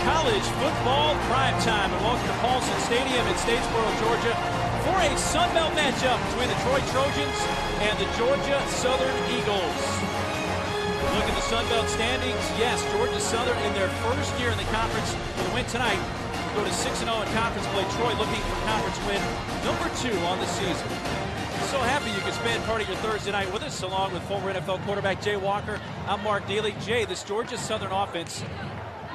college football primetime. And welcome to Paulson Stadium in Statesboro, Georgia, for a Sun Belt matchup between the Troy Trojans and the Georgia Southern Eagles. Look at the Sun Belt standings. Yes, Georgia Southern in their first year in the conference with a win tonight. Go to 6-0 in conference play. Troy looking for conference win number 2 on the season. So happy you could spend part of your Thursday night with us, along with former NFL quarterback Jay Walker. I'm Mark Daly. Jay, this Georgia Southern offense,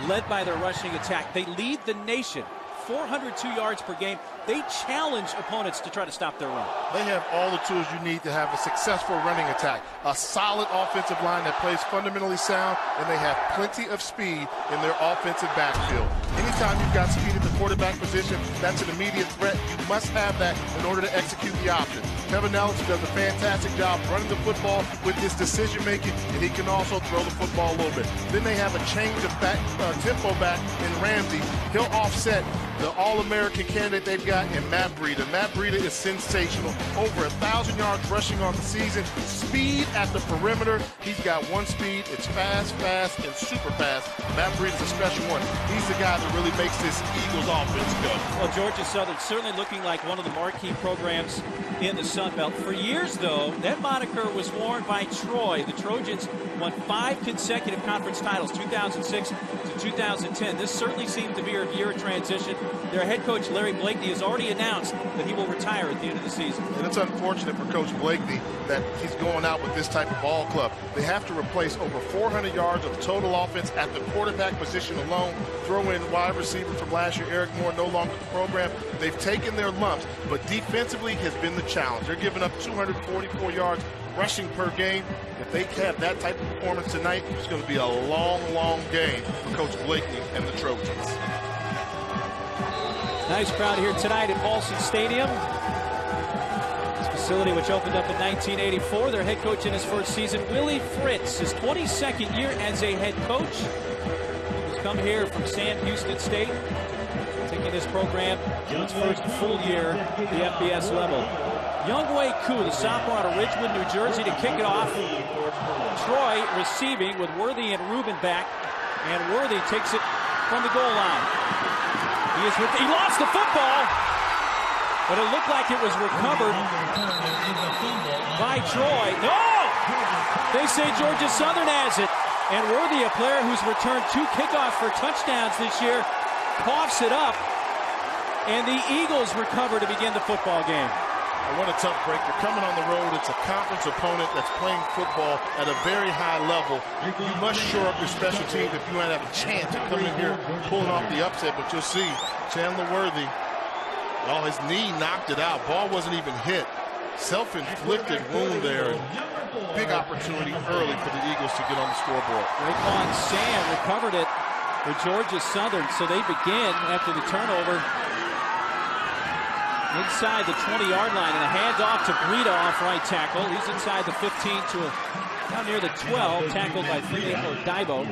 led by their rushing attack, they lead the nation. 402 yards per game. They challenge opponents to try to stop their run. They have all the tools you need to have a successful running attack. A solid offensive line that plays fundamentally sound, and they have plenty of speed in their offensive backfield. Anytime you've got speed at the quarterback position, that's an immediate threat. You must have that in order to execute the option. Kevin Ellison does a fantastic job running the football with his decision making, and he can also throw the football a little bit. Then they have a change of tempo back in Ramsey. He'll offset the All-American candidate they've got in Matt Breida. Matt Breida is sensational. Over 1,000 yards rushing on the season. Speed at the perimeter. He's got one speed. It's fast, and super fast. Matt Breida's a special one. He's the guy that really makes this Eagles offense go. Well, Georgia Southern certainly looking like one of the marquee programs in the Sun Belt. For years, though, that moniker was worn by Troy. The Trojans won 5 consecutive conference titles, 2006 to 2010. This certainly seemed to be a year of transition. Their head coach, Larry Blakeney, has already announced that he will retire at the end of the season. And it's unfortunate for Coach Blakeney that he's going out with this type of ball club. They have to replace over 400 yards of total offense at the quarterback position alone. Throw in wide receiver from last year, Eric Moore, no longer with the program. They've taken their lumps, but defensively has been the challenge. They're giving up 244 yards rushing per game. If they have that type of performance tonight, it's going to be a long game for Coach Blakeney and the Trojans. Nice crowd here tonight at Paulson Stadium. This facility, which opened up in 1984. Their head coach in his first season, Willie Fritz, his 22nd year as a head coach. He's come here from Sam Houston State, taking this program to its first full year at the FBS level. Younghoe Koo, the sophomore out of Ridgewood, New Jersey, to kick it off. Troy receiving with Worthy and Rubin back, and Worthy takes it from the goal line. He lost the football, but it looked like it was recovered by Troy. No! They say Georgia Southern has it. And Worthy, a player who's returned 2 kickoffs for touchdowns this year, coughs it up. And the Eagles recover to begin the football game. What a tough break. They're coming on the road. It's a conference opponent that's playing football at a very high level. You must shore up your special teams if you want to have a chance to come in here pulling off the upset. But you'll see Chandler Worthy, his knee knocked it out. Ball wasn't even hit. Self-inflicted wound there. Big opportunity early for the Eagles to get on the scoreboard. Raekwon Sam recovered it for Georgia Southern. So they begin after the turnover inside the 20-yard line, and a handoff to Breida off right tackle. He's inside the 15 to down near the 12, tackled by Daibo.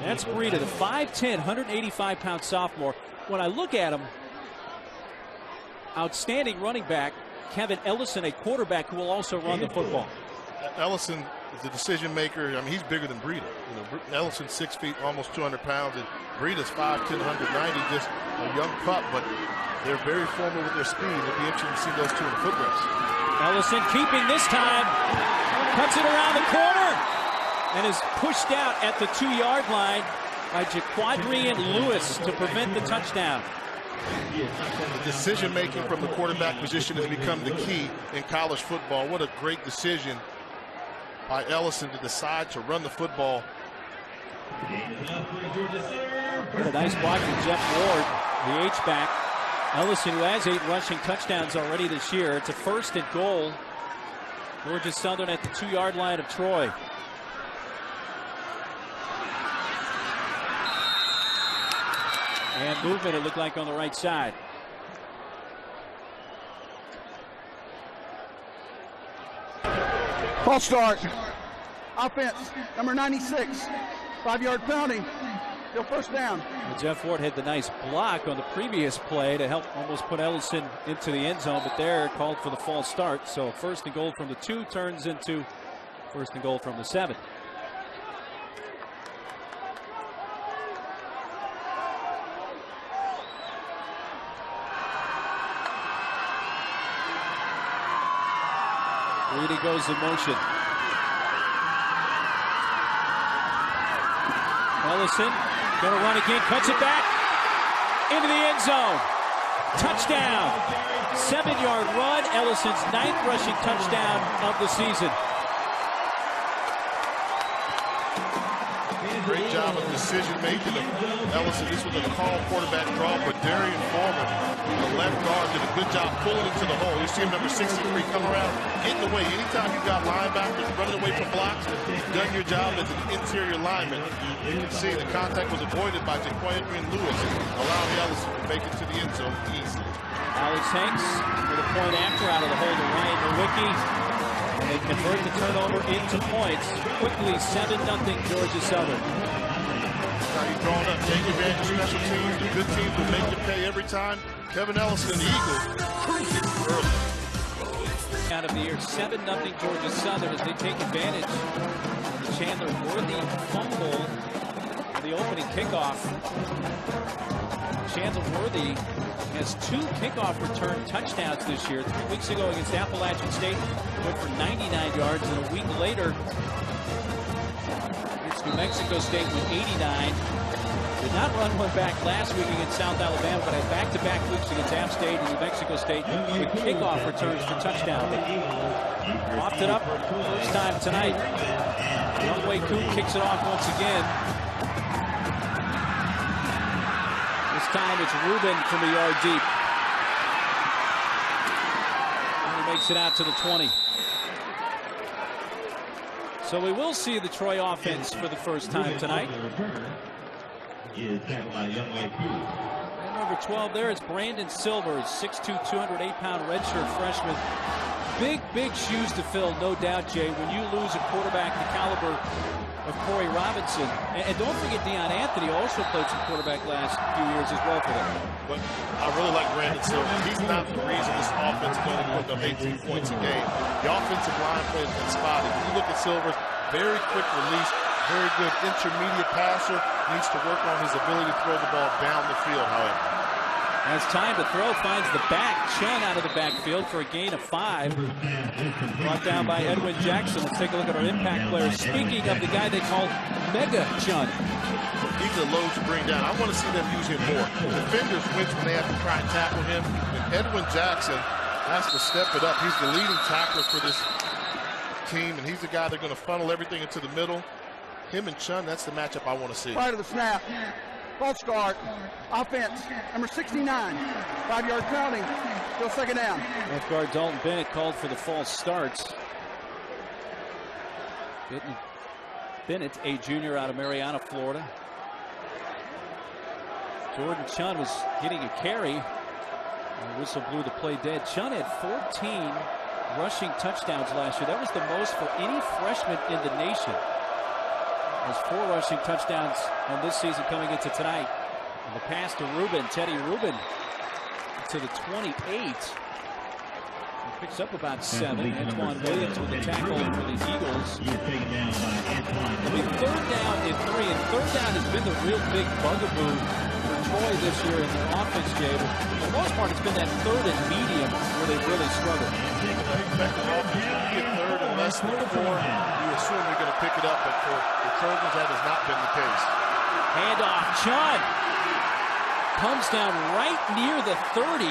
That's Breida, the 5'10", 185-pound sophomore. When I look at him, outstanding running back, Kevin Ellison, a quarterback who will also run the football. Ellison is the decision maker. I mean, he's bigger than Breida. Ellison's 6 feet, almost 200 pounds, and Breida's 5'10", 190, just a young pup, but they're very formal with their speed. It'll be interesting to see those two in the foot race. Ellison keeping this time. Cuts it around the corner and is pushed out at the 2-yard line by Jaquadrian Lewis to prevent the touchdown. The decision making from the quarterback position has become the key in college football. What a great decision by Ellison to decide to run the football. What a nice block from Jeff Ward, the H-back. Ellison, who has 8 rushing touchdowns already this year. It's a 1st and goal. Georgia Southern at the 2-yard line of Troy. And movement, it looked like, on the right side. False start. Offense, number 96. 5-yard penalty. Still first down. Well, Jeff Ward had the nice block on the previous play to help almost put Ellison into the end zone, but there called for the false start. So 1st and goal from the 2 turns into 1st and goal from the 7. Reedy goes in motion. Ellison gonna run again, cuts it back into the end zone. Touchdown. 7-yard run. Ellison's 9th rushing touchdown of the season. Great job of decision making of Ellison. This was a call quarterback draw, but Darian Foreman, the left guard, did a good job pulling into the hole. You see him, number 63, come around, getting away. Anytime you've got linebackers running away from blocks, you've done your job as an interior lineman. You can see the contact was avoided by Jaquadrian Lewis, allowing Ellison to make it to the end zone easily. Alex Hanks with a point after out of the hold of Ryan Nowicki. And they convert the turnover into points. Quickly, 7-0 Georgia Southern. Now he's drawn up, take advantage of special teams. The good teams will make you pay every time. Kevin Ellison and the Eagles cruising early. Out of the year, 7-0 Georgia Southern as they take advantage of the Chandler Worthy fumble for the opening kickoff. Chandler Worthy has 2 kickoff return touchdowns this year. 3 weeks ago against Appalachian State, went for 99 yards, and a week later against New Mexico State with 89. Did not run one back last week against South Alabama, but had back-to-back weeks against App State and New Mexico State with kickoff returns for touchdown. Popped it up first time tonight. Younghoe Koo kicks it off once again. This time it's Rubin from a yard deep. And he makes it out to the 20. So we will see the Troy offense for the first time tonight. And number 12 there is Brandon Silvers, 6'2", 208-pound redshirt freshman. Big shoes to fill, no doubt, Jay, when you lose a quarterback the caliber of Corey Robinson. And don't forget Deion Anthony also played some quarterback last few years as well for them. But I really like Brandon Silvers. He's not the reason this offense is only putting up 18 points a game. The offensive line play has been spotty. If you look at Silvers, very quick release, very good intermediate passer. Needs to work on his ability to throw the ball down the field, however. As time to throw, finds the back. Chun out of the backfield for a gain of 5. Brought down by Edwin Jackson. Let's take a look at our impact players. Speaking of the guy they call Mega Chun. He's a load to bring down. I want to see them use him more. Defenders wince when they have to try and tackle him. And Edwin Jackson has to step it up. He's the leading tackler for this team, and he's the guy they're going to funnel everything into the middle. Him and Chun, that's the matchup I want to see. Prior to the snap, false start, offense, number 69, 5-yard penalty, still second down. Left guard Dalton Bennett called for the false starts. Bennett, a junior out of Mariana, Florida. Jordan Chun was getting a carry. The whistle blew the play dead. Chun had 14 rushing touchdowns last year. That was the most for any freshman in the nation. There's 4 rushing touchdowns on this season coming into tonight. And the pass to Rubin, Teddy Rubin, to the 28. He picks up about 7. Antoine Williams with the tackle for the Eagles. It'll be 3rd down and 3. And 3rd down has been the real big bugaboo for Troy this year in their offense, Jay. But for the most part, it's been that 3rd and medium where they've really struggled. Third and less than 4, you assume you're going to pick it up, but for the Trojans, that has not been the case. Handoff, Chun comes down right near the 30.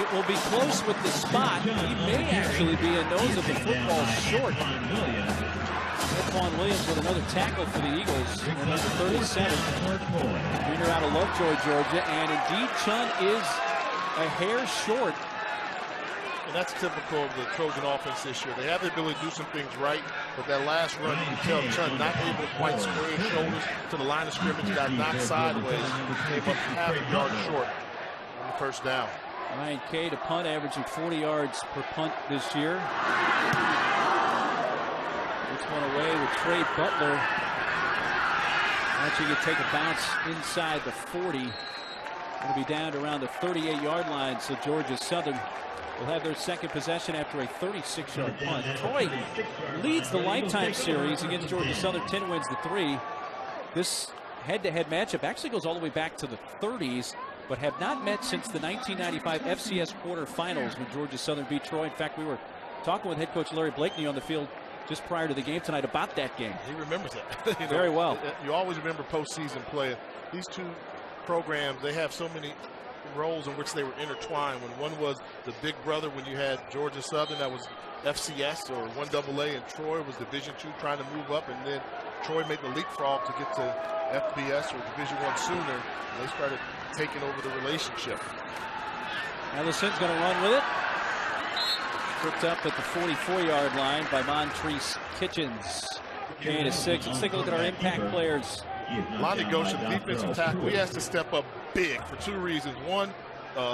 It will be close with the spot. He may actually be a nose of the football short. Antoine Williams with another tackle for the Eagles. And number 37, junior out of Lovejoy, Georgia. And indeed, Chun is a hair short. And that's typical of the Trojan offense this year. They have the ability to do some things right, but that last run, you can tell Chun not able to quite square his shoulders to the line of scrimmage, got knocked sideways, came up half a yard short on the first down. Ryan Kay to punt, averaging 40 yards per punt this year. This one away with Trey Butler. Watching it take a bounce inside the 40. Going to be down to around the 38-yard line, so Georgia Southern will have their second possession after a 36-yard punt. Troy leads the lifetime series against Georgia Southern, 10 wins to 3. This head-to-head matchup actually goes all the way back to the 30s, but have not met since the 1995 FCS quarterfinals when Georgia Southern beat Troy. In fact, we were talking with head coach Larry Blakeney on the field just prior to the game tonight about that game. He remembers that. Very well. You always remember postseason play. These two programs, they have so many roles in which they were intertwined. When one was the big brother, when you had Georgia Southern, that was FCS or 1AA, and Troy was Division II trying to move up, and then Troy made the leapfrog to get to FBS or Division I sooner. And they started taking over the relationship. Ellison's going to run with it. Tripped up at the 44-yard line by Montrese Kitchens. Gain of 6. Let's take a look at our impact players. Lonnie Goshen, defensive tackle, he has to step up big for two reasons. One,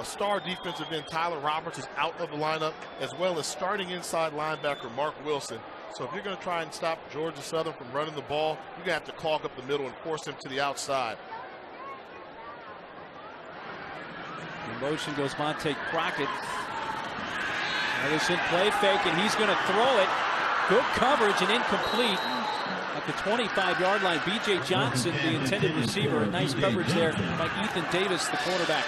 star defensive end Tyler Roberts is out of the lineup, as well as starting inside linebacker Mark Wilson. So if you're going to try and stop Georgia Southern from running the ball, you're going to have to clog up the middle and force him to the outside. In motion goes Monte Crockett. Ellison play fake, and he's going to throw it. Good coverage and incomplete at the 25-yard line. B.J. Johnson, the intended receiver. Nice coverage there by Ethan Davis, the quarterback.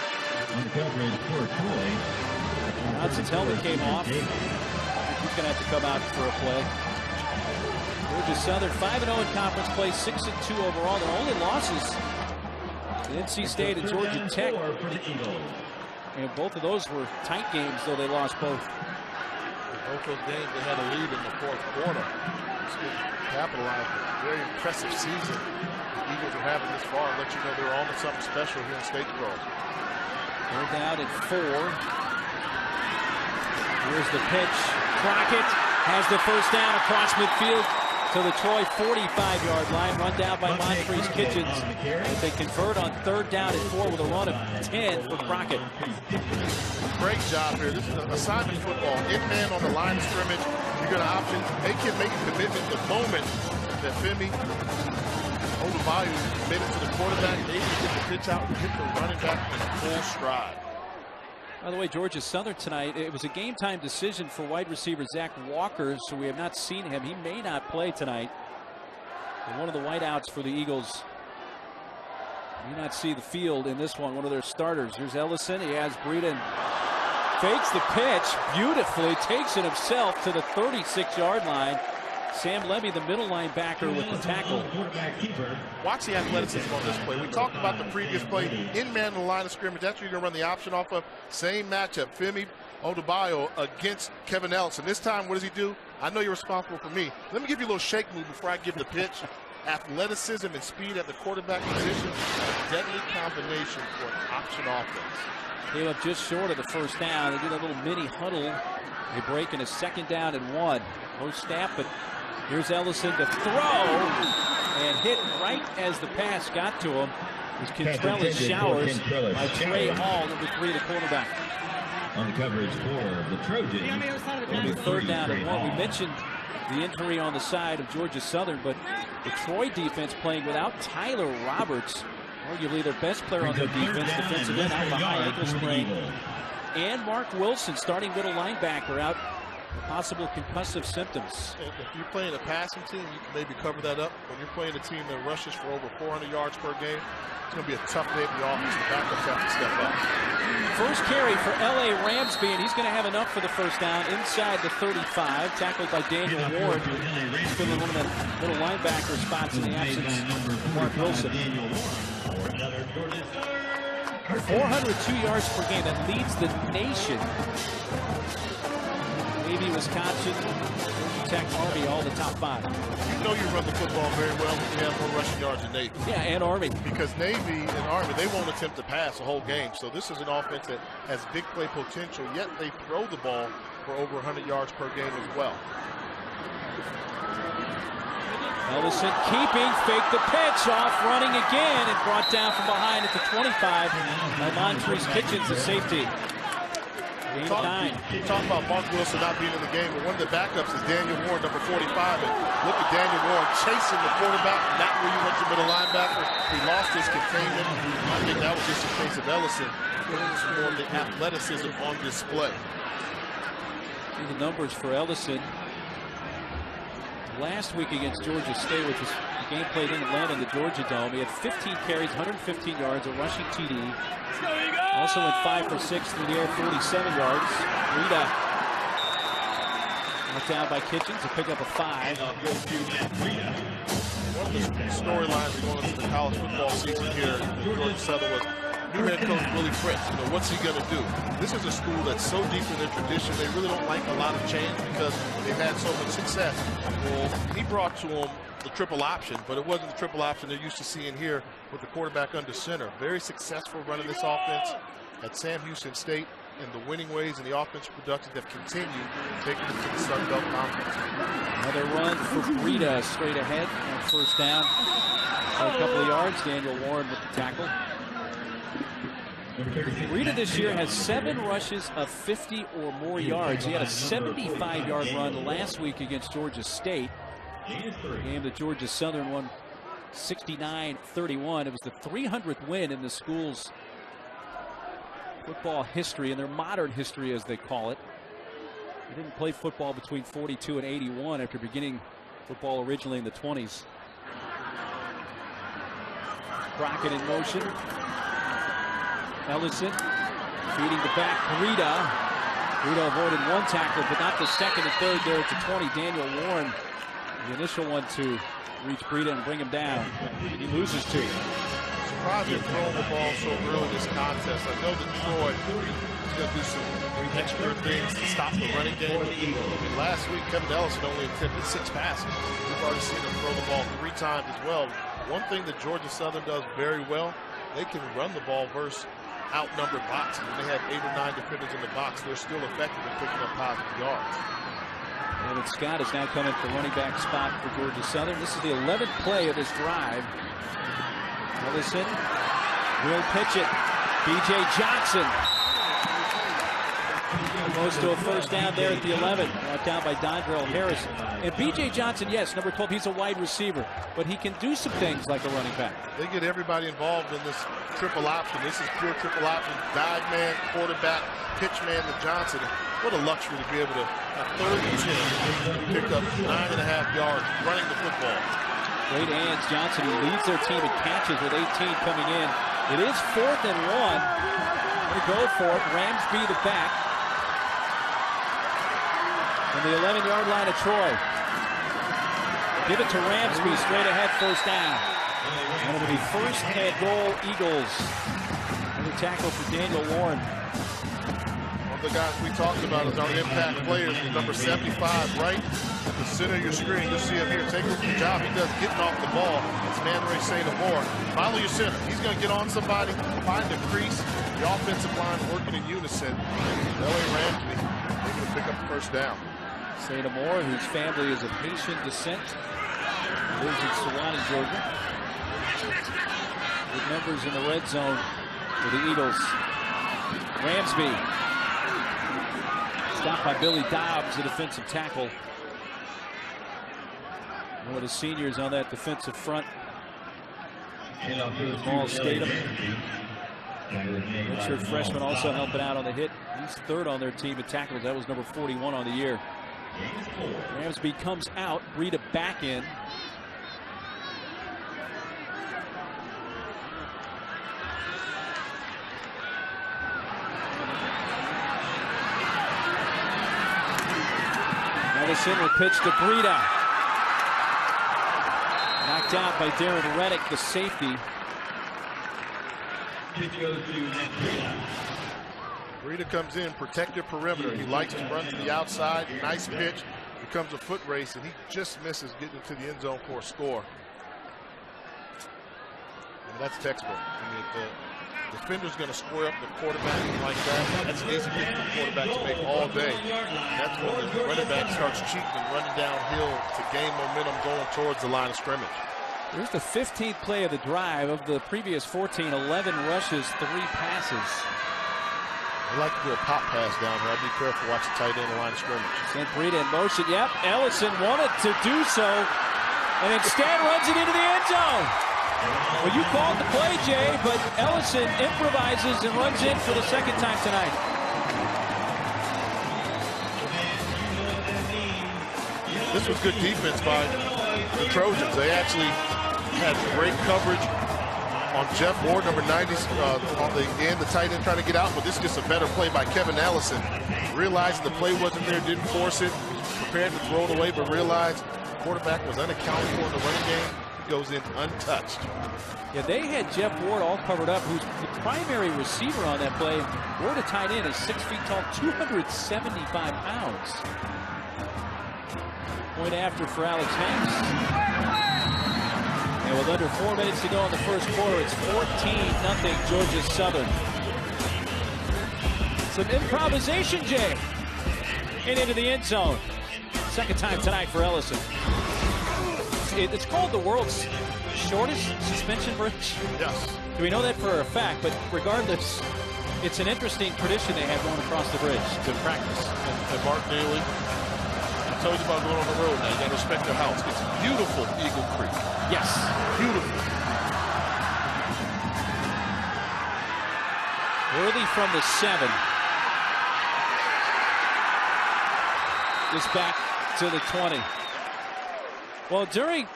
Johnson's helmet came off. He's going to have to come out for a play. Georgia Southern 5-0 in conference play, 6-2 overall. Their only losses, NC State and Georgia Tech. And both of those were tight games, though they lost both. Both those games, they had a lead in the fourth quarter. Capitalized on a very impressive season the Eagles are having this far. Let you know they're on to something special here in Statesboro. They're down at 4. Here's the pitch. Crockett has the first down across midfield to the Troy 45-yard line. Run down by Montrese Kitchens. As they convert on 3rd down at 4 with a run of 10 for Crockett. Great job here. This is an assignment football. In-man on the line of scrimmage. You're going to option. They can make a commitment the moment that Femi Odubayo is committed to the quarterback. They can get the pitch out and hit the running back in full stride. By the way, Georgia Southern tonight, it was a game-time decision for wide receiver Zach Walker, so we have not seen him. He may not play tonight. And one of the wideouts for the Eagles may not see the field in this one of their starters. Here's Ellison. He has Breeden. Fakes the pitch beautifully, takes it himself to the 36-yard line. Sam Levy, the middle linebacker, with the tackle. Watch the athleticism on this play. We talked about the previous play. In-man on the line of scrimmage. That's where you're going to run the option off of. Same matchup. Femi Odubayo against Kevin Ellison. This time, what does he do? I know you're responsible for me. Let me give you a little shake move before I give the pitch. Athleticism and speed at the quarterback position. A deadly combination for an option offense. Came up just short of the first down. They did a little mini huddle. They break in a 2nd down and 1. No snap, but here's Ellison to throw and hit right as the pass got to him. It was Kentrell Showers by Trey Hall, number 3, the quarterback. On the coverage for the Trojans. 3rd down and 1. We mentioned the injury on the side of Georgia Southern, but the Troy defense playing without Tyler Roberts, arguably their best player on their defense, defensive end, out with a high ankle sprain. And Mark Wilson, starting middle linebacker, out with possible concussive symptoms. If you're playing a passing team, you can maybe cover that up. When you're playing a team that rushes for over 400 yards per game, it's going to be a tough day for the offense. The backups have to step up. First carry for L.A. Ramsby, and he's going to have enough for the first down inside the 35. Tackled by Daniel Ward. He's filling one of the middle linebacker spots in the absence of Mark Wilson. 402 yards per game. That leads the nation. Navy, Wisconsin, Tech, Army, all the top 5. You know you run the football very well when you have more rushing yards than Navy. Yeah, and Army. Because Navy and Army, they won't attempt to pass the whole game. So this is an offense that has big play potential, yet they throw the ball for over 100 yards per game as well. Ellison keeping, fake the pitch, off running again, and brought down from behind at the 25 by Montrese Kitchens, the safety. You talk about Mark Wilson not being in the game, but one of the backups is Daniel Warren, number 45. And look at Daniel Warren chasing the quarterback, not where you want your middle linebacker. He lost his containment. I think that was just a case of Ellison putting some more of the athleticism on display. See the numbers for Ellison. Last week against Georgia State, which was the game played in Atlanta in the Georgia Dome, he had 15 carries, 115 yards, a rushing TD. Also went 5 for 6 through the air, 47 yards. Rita Knocked down by Kitchens to pick up a 5. One of the storylines going into the college football season here at Georgia Southern was new head coach Willie Fritz. What's he going to do? This is a school that's so deep in their tradition. They really don't like a lot of change because they've had so much success. Well, he brought to them the triple option, but it wasn't the triple option they're used to seeing here with the quarterback under center. Very successful running this offense at Sam Houston State, and the winning ways and the offensive production have continued taking it to the Sun Belt Conference. Another run for Breida straight ahead on first down. A couple of yards. Daniel Warren with the tackle. Breida this year has 7 rushes of 50 or more yards. He had a 75-yard run last week against Georgia State. The game that Georgia Southern won 69-31. It was the 300th win in the school's football history, and their modern history as they call it. They didn't play football between 42 and 81 after beginning football originally in the 20s. Crockett in motion. Ellison feeding the back. Breida avoided one tackle, but not the second and third there at the 20. Daniel Warren, the initial one to reach Breida and bring him down. He loses 2. Surprised they're throwing the ball so early in this contest. I know that Troy is going to do some extra things to stop the running game. Last week, Kevin Ellison only attempted 6 passes. We've already seen him throw the ball 3 times as well. One thing that Georgia Southern does very well, they can run the ball versus outnumbered boxes. When they have 8 or 9 defenders in the box, they're still effective in picking up positive yards. David Scott is now coming to the running back spot for Georgia Southern. This is the 11th play of this drive. Ellison will pitch it. B.J. Johnson goes to a first down there at the 11. Brought down by Dondrell Harrison. And B.J. Johnson, yes, number 12, he's a wide receiver, but he can do some things like a running back. They get everybody involved in this triple option. This is pure triple option. Dive man, quarterback, pitch man to Johnson. What a luxury to be able to have 3rd and 10, pick up 9.5 yards running the football. Great hands. Johnson, who leads their team in catches with 18 coming in. It is 4th and 1. Going to go for it. Ramsby the back. From the 11-yard line of Troy. Give it to Ramsby. Straight ahead, first down. And it'll be first and goal, Eagles. Another tackle for Daniel Warren. One of the guys we talked about is our impact players. Number 75, right at the center of your screen. You'll see him here. Take a look at the job he does getting off the ball. It's Manray St. Amor. Follow your center. He's going to get on somebody, find the crease. The offensive line working in unison. L.A. Ramsby able to pick up the first down. St. Amor, whose family is of Haitian descent, lives in Sewanee, Georgia. With members in the red zone for the Eagles. Ramsby. Stopped by Billy Dobbs, the defensive tackle. One of the seniors on that defensive front. Paul Statham. Redshirt freshman also helping out on the hit. He's 3rd on their team in tackles. That was number 41 on the year. Ramsby comes out. Breida back in. Ellison will pitch to Breida. Knocked out by Darren Reddick, the safety. Breida comes in, protect your perimeter. He likes to run to the outside. Nice pitch. Becomes a foot race, and he just misses getting into the end zone for a score. And that's textbook. I mean, if the defender's going to square up the quarterback like that, that's an easy thing for the quarterback to make all day. And that's when the running back starts cheating and running downhill to gain momentum going towards the line of scrimmage. Here's the 15th play of the drive. Of the previous 14, 11 rushes, 3 passes. They like to do a pop pass down here. I'd be careful. Watch the tight end line of scrimmage. Sent Breida in motion. Yep, Ellison wanted to do so, and instead runs it into the end zone. Well, you called the play, Jay, but Ellison improvises and runs in for the 2nd time tonight. This was good defense by the Trojans. They actually had great coverage on Jeff Ward, number 90, on the end, the tight end trying to get out, but this is just a better play by Kevin Ellison. Realizing the play wasn't there, didn't force it, prepared to throw it away, but realized the quarterback was unaccounted for in the running game. Goes in untouched. Yeah, they had Jeff Ward all covered up, who's the primary receiver on that play. Ward, a tight end, is 6 feet tall, 275 pounds. Point after for Alex Hanks. And with under 4 minutes to go in the first quarter, it's 14-0 Georgia Southern. Some improvisation, Jay. And into the end zone. Second time tonight for Ellison. It's called the world's shortest suspension bridge. Yes. We know that for a fact, but regardless, it's an interesting tradition they have going across the bridge to practice. And Mark Neely, I told you about going on the road now. You got to respect their house. It's beautiful, Eagle Creek. Yes. Beautiful. Worthy from the 7. Just back to the 20. Well, during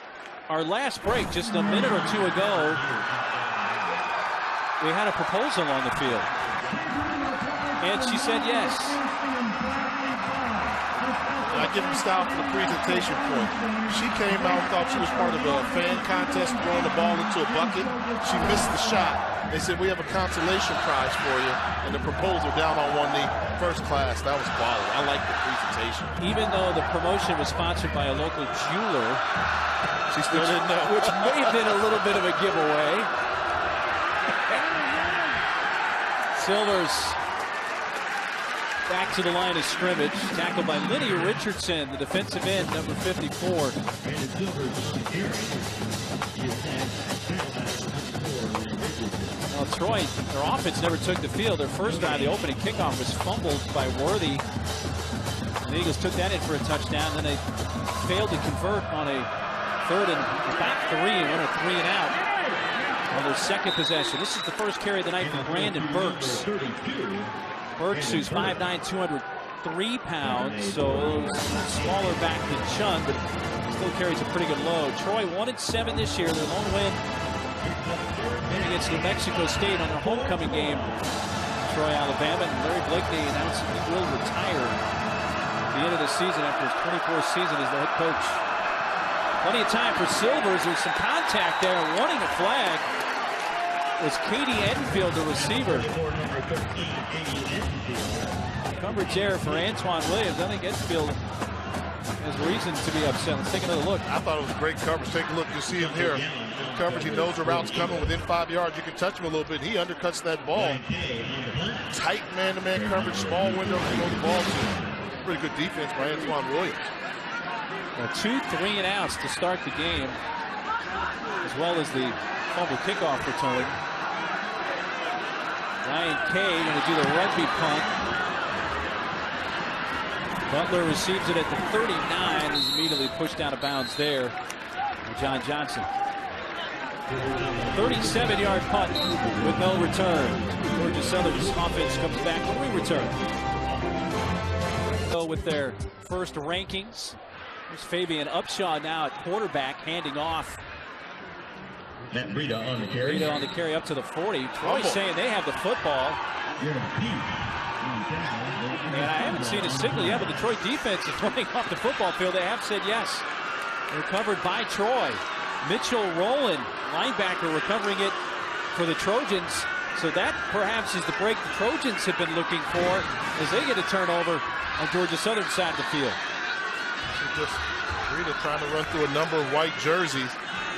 our last break, just a minute or two ago, we had a proposal on the field. And she said yes. I give him style for the presentation point. She came out and thought she was part of a fan contest throwing the ball into a bucket. She missed the shot. They said, we have a consolation prize for you. And the proposal down on one knee, first class. That was quality. I like the presentation. Even though the promotion was sponsored by a local jeweler, She still didn't know. which may have been a little bit of a giveaway. Silvers back to the line of scrimmage, tackled by Lenny Richardson, the defensive end, number 54. Well, Troy, their offense never took the field. Their first drive, the opening kickoff, was fumbled by Worthy. The Eagles took that in for a touchdown. Then they failed to convert on a third and back 3 and went a 3 and out on their second possession. This is the first carry of the night for Brandon Burks. Burks, who's 5'9", 203 pounds, so a little smaller back than Chun, but still carries a pretty good load. Troy 1-7 this year. Their lone win against New Mexico State on their homecoming game. Troy, Alabama, and Larry Blakeney announced he will retire at the end of the season after his 24th season as the head coach. Plenty of time for Silvers. There's some contact there, wanting a flag. It was Katie Enfield, the receiver. Coverage there for Antoine Williams. I think Enfield has reasons to be upset. Let's take another look. I thought it was great coverage. Take a look. You see him here. In coverage, he knows the route's coming within 5 yards. You can touch him a little bit. He undercuts that ball. Tight man-to-man coverage, small window to throw the ball to. Pretty good defense by Antoine Williams. Well, 2 3 and outs to start the game, as well as the fumble kickoff return. Ryan Kay going to do the rugby punt. Butler receives it at the 39. Is immediately pushed out of bounds there by John Johnson. 37-yard punt with no return. Georgia Southern's offense comes back when we return. So with their first rankings, there's Fabian Upshaw now at quarterback, handing off. Matt Breida on the carry. Breida on the carry up to the 40. Troy saying they have the football. And I haven't seen a signal yet, but the Troy defense is running off the football field. They have said yes. Recovered by Troy. Mitchell Rowland, linebacker, recovering it for the Trojans. So that perhaps is the break the Trojans have been looking for as they get a turnover on Georgia Southern's side of the field. Just Breida trying to run through a number of white jerseys,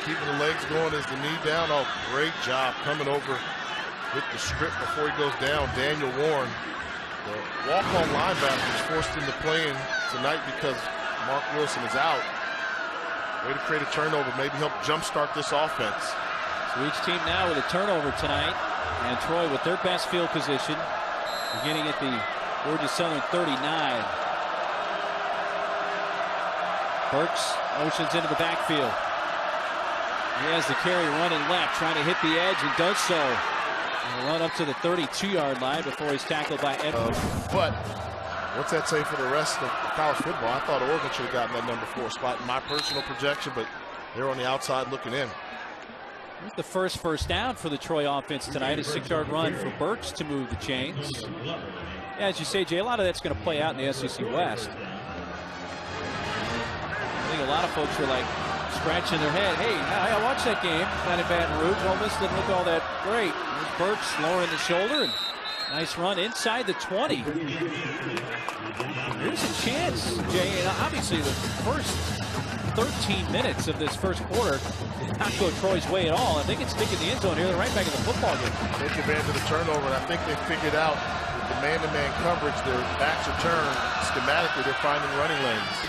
keeping the legs going as the knee down. Oh, great job coming over with the strip before he goes down. Daniel Warren, the walk-on linebacker, is forced into playing tonight because Mark Wilson is out. Way to create a turnover, maybe help jumpstart this offense. So each team now with a turnover tonight, and Troy with their best field position, beginning at the Georgia Southern 39. Burks motions into the backfield. He has the carry running left, trying to hit the edge, and does so. He'll run up to the 32-yard line before he's tackled by Edwards. But what's that say for the rest of college football? I thought Oregon should have gotten that number 4 spot in my personal projection, but they're on the outside looking in. The first down for the Troy offense tonight. A 6-yard run for Burks to move the chains. Yeah, as you say, Jay, a lot of that's going to play out in the SEC West. I think a lot of folks are like scratching their head. Hey, I watched that game down in Baton Rouge. Ole Miss didn't look all that great. There's Burks lowering the shoulder. And nice run inside the 20. Here's a chance, Jay. And obviously the first 13 minutes of this first quarter did not go Troy's way at all. I think it's sticking the end zone here. They're right back in the football game. Take advantage of the turnover, and I think they figured out with the man-to-man coverage, their backs are turned. Schematically, they're finding running lanes.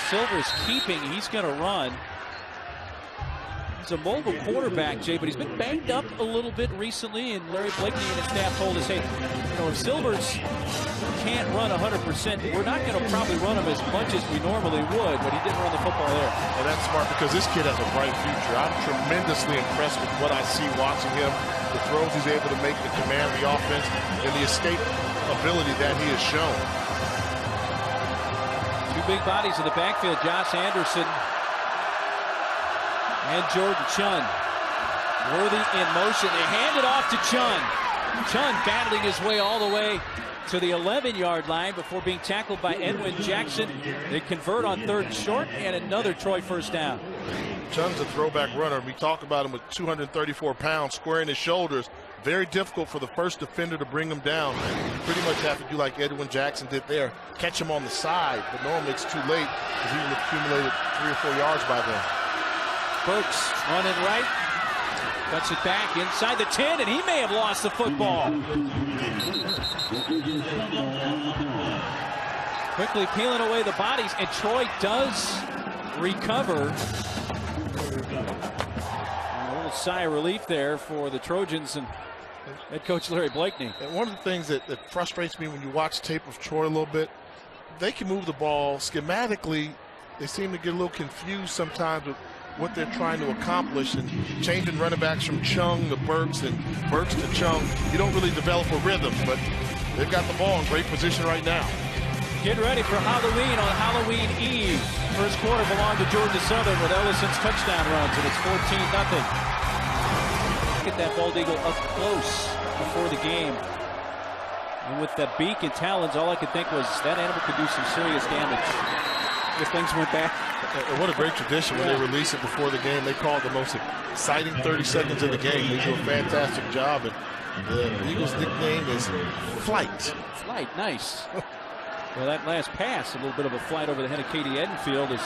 Silver's keeping. He's going to run. He's a mobile quarterback, Jay, but he's been banged up a little bit recently, and Larry Blakeney and his staff told us, hey, you know, if Silvers can't run 100%, we're not going to probably run him as much as we normally would, but he didn't run the football there. And that's smart because this kid has a bright future. I'm tremendously impressed with what I see watching him, the throws he's able to make, the command of the offense, and the escape ability that he has shown. Two big bodies in the backfield, Josh Anderson and Jordan Chunn. Worthy in motion. They hand it off to Chunn. Chunn battling his way all the way to the 11-yard line before being tackled by Edwin Jackson. They convert on 3rd and short, and another Troy first down. Chunn's a throwback runner. We talk about him with 234 pounds, squaring his shoulders. Very difficult for the first defender to bring him down. You pretty much have to do like Edwin Jackson did there. Catch him on the side, but normally it's too late because he would have accumulated 3 or 4 yards by then. Burks running right. Cuts it back inside the 10, and he may have lost the football. Quickly peeling away the bodies, and Troy does recover. A little sigh of relief there for the Trojans and head coach Larry Blakeney. And one of the things that frustrates me when you watch tape of Troy a little bit, they can move the ball schematically. They seem to get a little confused sometimes with what they're trying to accomplish, and changing running backs from Chung to Burks and Burks to Chung. You don't really develop a rhythm, but they've got the ball in great position right now. Get ready for Halloween on Halloween Eve. First quarter belonged to Georgia Southern with Ellison's touchdown runs, and it's 14-0. Get that bald eagle up close before the game. And with the beak and talons, all I could think was that animal could do some serious damage if things went back. And what a great tradition when they release it before the game. They call it the most exciting 30 seconds of the game. They do a fantastic job. And the Eagles' nickname is Flight. Flight, nice. Well, that last pass, a little bit of a flight over the head of Katie Edenfield, is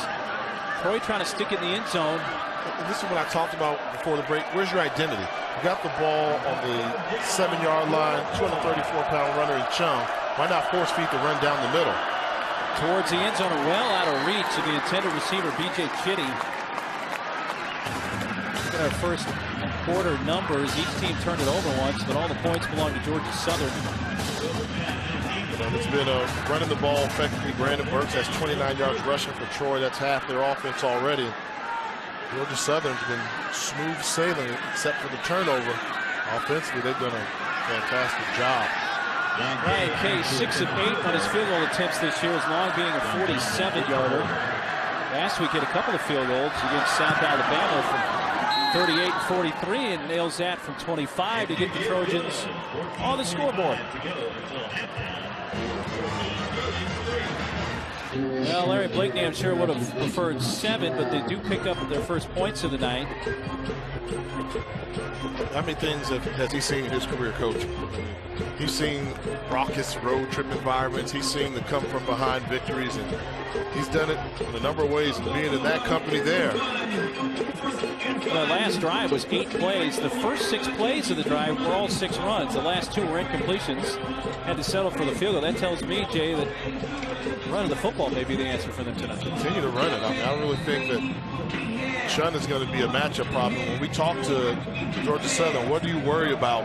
Troy trying to stick it in the end zone. And this is what I talked about before the break. Where's your identity? You got the ball on the 7-yard line, 234-pound runner in Chung. Why not force feed the run down the middle? Towards the end zone, well out of reach of the intended receiver, B.J. Chitty. Look at our first quarter numbers. Each team turned it over once, but all the points belong to Georgia Southern. It's been running the ball effectively. Brandon Burks has 29 yards rushing for Troy. That's half their offense already. Georgia Southern's been smooth sailing except for the turnover. Offensively, they've done a fantastic job. Ryan Kay, 6 of 8 on his field goal attempts this year, as long being a 47-yarder. Last week hit a couple of field goals against South Alabama from 38 and 43, and nails that from 25 to get the Trojans on the scoreboard. Well, Larry Blakeney, I'm sure, would have preferred 7, but they do pick up their first points of the night. How many things has he seen in his career, Coach? He's seen raucous road trip environments. He's seen the come from behind victories, and he's done it in a number of ways. And being in that company there. The last drive was 8 plays. The first 6 plays of the drive were all 6 runs. The last 2 were incompletions. Had to settle for the field goal. That tells me, Jay, that running the football may be the answer for them tonight. Continue to run it. I mean, I really think that Chunn is going to be a matchup problem. When we talk to Georgia Southern, what do you worry about?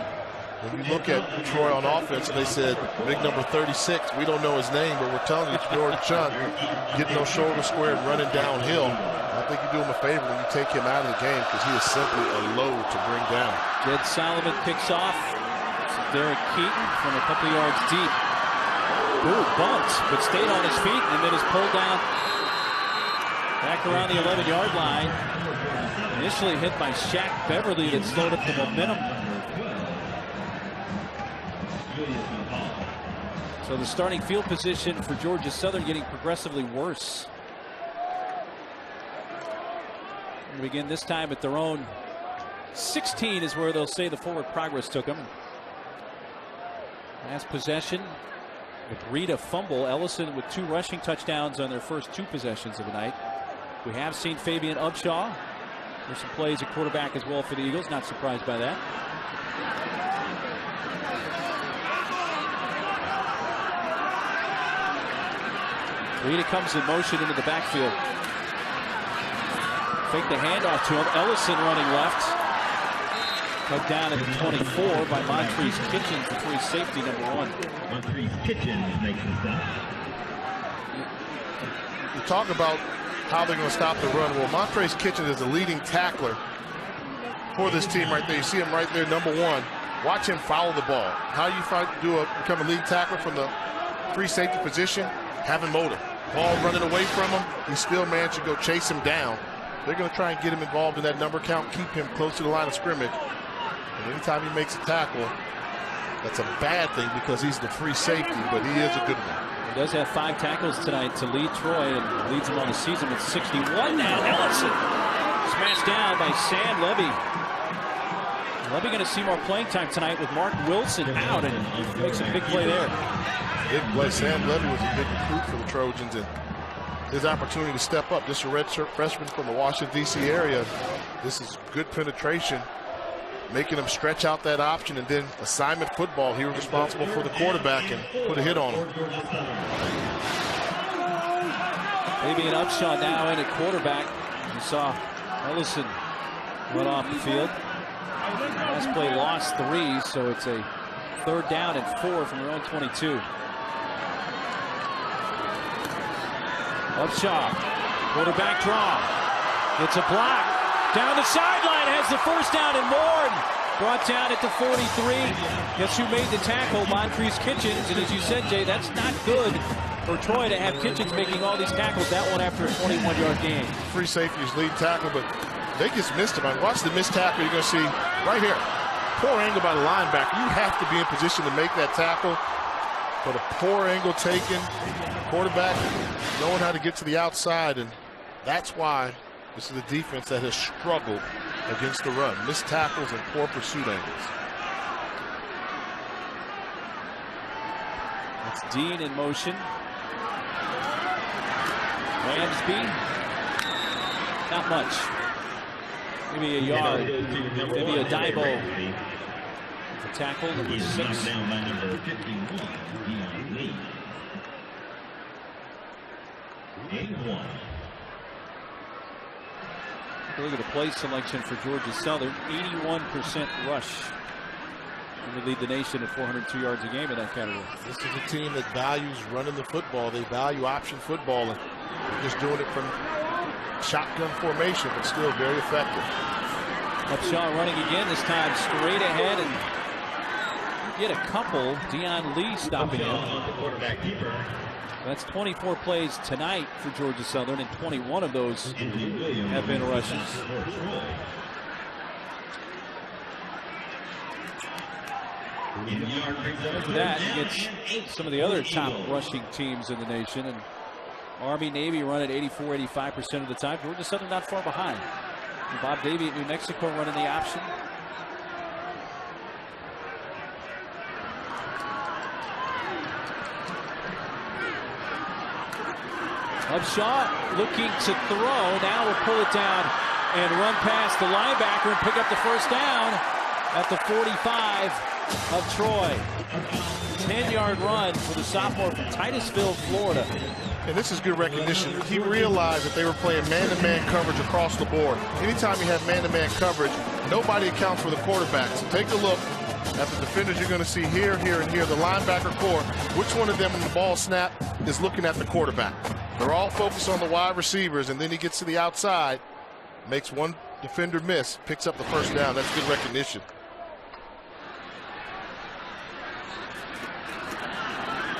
When you look at Troy on offense, and they said, big number 36, we don't know his name, but we're telling you it's Jordan Chunn getting those shoulders squared and running downhill. I think you do him a favor when you take him out of the game, because he is simply a load to bring down. Jed Solomon picks off. Derek Keaton from a couple yards deep. Ooh, bumped, but stayed on his feet and then is pulled down Back around the 11-yard line. Initially hit by Shaq Beverly that slowed up the momentum. So the starting field position for Georgia Southern getting progressively worse. We begin this time at their own 16 is where they'll say the forward progress took them. Last possession, the Breida fumble. Ellison with 2 rushing touchdowns on their first 2 possessions of the night. We have seen Fabian Upshaw. There's some plays at quarterback as well for the Eagles. Not surprised by that. Breida comes in motion into the backfield. Fake the handoff to him. Ellison running left. Cut down at the 24 by Montrese Kitchens, the free safety, number 1. Montrese Kitchens makes the stop. You talk about how they're going to stop the run. Well, Montrese Kitchens is the leading tackler for this team right there. You see him right there, number 1. Watch him follow the ball. How you become a lead tackler from the free safety position? Having motor. Ball running away from him. He still managed to go chase him down. They're going to try and get him involved in that number count, keep him close to the line of scrimmage. And anytime he makes a tackle, that's a bad thing because he's the free safety, but he is a good one. He does have 5 tackles tonight to lead Troy and leads him on the season with 61 now. Ellison smashed down by Sam Levy. Levy going to see more playing time tonight with Mark Wilson out, and he makes a big play there. Big play. Sam Levy was a big recruit for the Trojans, and his opportunity to step up. Just a redshirt freshman from the Washington, D.C. area. This is good penetration, making him stretch out that option, and then assignment football. He was responsible for the quarterback and put a hit on him. Maybe an Upshaw now in at quarterback. You saw Ellison run off the field. Last play lost 3, so it's a 3rd down and 4 from their own 22. Upshaw, quarterback draw. It's a block. Down the sideline, has the first down and more. Brought down at the 43. Guess who made the tackle? Montrese Kitchens. And as you said, Jay, that's not good for Troy to have Kitchens making all these tackles. That one after a 21-yard gain. Free safety's lead tackle, but they just missed him. Watch the missed tackle. You're going to see right here. Poor angle by the linebacker. You have to be in position to make that tackle. But a poor angle taken. Quarterback knowing how to get to the outside, and that's why this is a defense that has struggled against the run. Missed tackles and poor pursuit angles. That's Dean in motion. Ramsby. Not much. Maybe a yard. Maybe a Daibo. The tackle, number 6. Look at the play selection for Georgia Southern. 81% rush. And they lead the nation at 402 yards a game in that category. This is a team that values running the football. They value option football, and they're just doing it from shotgun formation, but still very effective. Upshaw running again, this time straight ahead, and get a couple. Dion Lee stopping him. That's 24 plays tonight for Georgia Southern, and 21 of those have been rushes. After that, against some of the other top rushing teams in the nation, and Army, Navy run at 84-85% of the time. Georgia Southern not far behind. And Bob Davie at New Mexico running the option. Upshaw looking to throw. Now will pull it down and run past the linebacker and pick up the first down at the 45 of Troy. 10-yard run for the sophomore from Titusville, Florida. And this is good recognition. He realized that they were playing man-to-man coverage across the board. Anytime you have man-to-man coverage, nobody accounts for the quarterback. So take a look at the defenders you're going to see here, here, and here. The linebacker core, which one of them in the ball snap is looking at the quarterback? They're all focused on the wide receivers, and then he gets to the outside, makes one defender miss, picks up the first down. That's good recognition.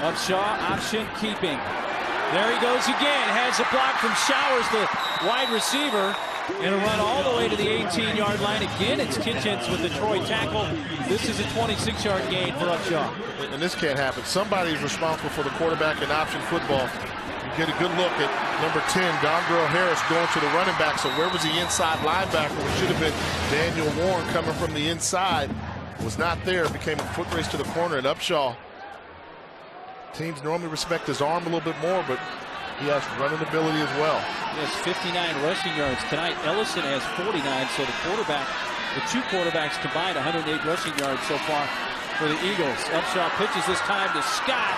Upshaw, option keeping. There he goes again. Has a block from Showers. The wide receiver. And a run all the way to the 18-yard line. Again, it's Kitchens with the Troy tackle. This is a 26-yard gain for Upshaw. And this can't happen. Somebody's responsible for the quarterback in option football. You get a good look at number 10, Dondrell Harris, going to the running back. So where was the inside linebacker? It should have been Daniel Warren coming from the inside. Was not there. Became a foot race to the corner. And Upshaw, teams normally respect his arm a little bit more, but he has running ability as well. He has 59 rushing yards tonight. Ellison has 49, so the two quarterbacks combined 108 rushing yards so far for the Eagles. Upshaw pitches this time to Scott.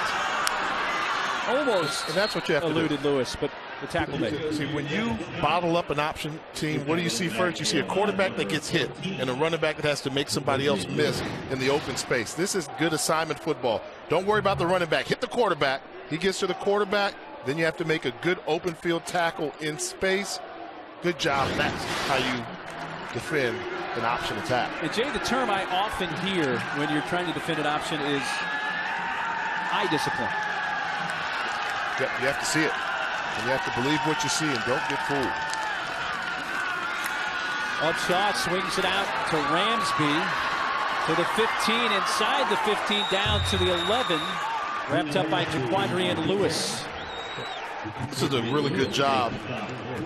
Almost and that's what you have eluded to do. Lewis, but the tackle made. See, when you bottle up an option team, what do you see first? You see a quarterback that gets hit and a running back that has to make somebody else miss in the open space. This is good assignment football. Don't worry about the running back. Hit the quarterback. He gets to the quarterback. Then you have to make a good open field tackle in space. Good job. That's how you defend an option attack. And Jay, the term I often hear when you're trying to defend an option is eye discipline. You have to see it. And you have to believe what you see and don't get fooled. Upshaw swings it out to Ramsby to the 15, inside the 15, down to the 11. Wrapped up by Jaquandrian Lewis. This is a really good job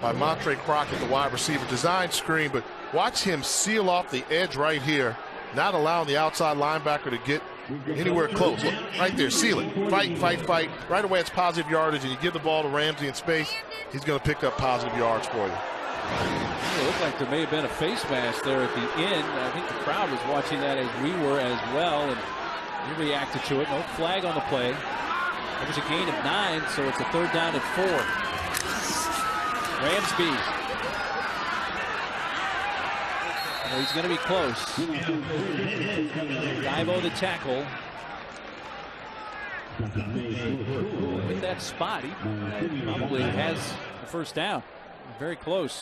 by Montre Crockett, the wide receiver. Design screen, but watch him seal off the edge right here, not allowing the outside linebacker to get anywhere close. Look, right there, seal it. Fight, fight, fight. Right away, it's positive yardage, and you give the ball to Ramsey in space, he's going to pick up positive yards for you. It looked like there may have been a face mask there at the end. I think the crowd was watching that as we were as well, and we reacted to it. No flag on the play. It was a gain of 9, so it's a 3rd down and 4. Ramsby. Oh, he's going to be close. Divo the tackle. In that spot, he probably has the 1st down. Very close.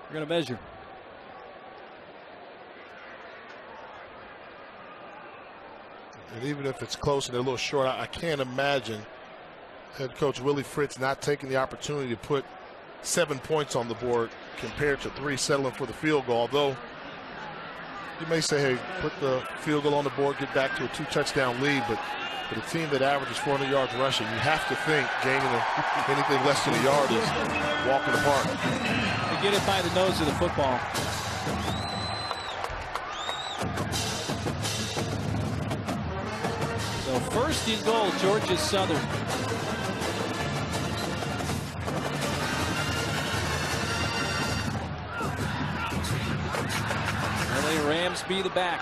We're going to measure. And even if it's close and they're a little short, I can't imagine head coach Willie Fritz not taking the opportunity to put 7 points on the board compared to 3 settling for the field goal. Although you may say, hey, put the field goal on the board, get back to a 2-touchdown lead, but for the team that averages 400 yards rushing, you have to think gaining anything less than a yard is walking the park. They get it by the nose of the football. So 1st and goal, Georgia Southern. L.A. Ramsby the back.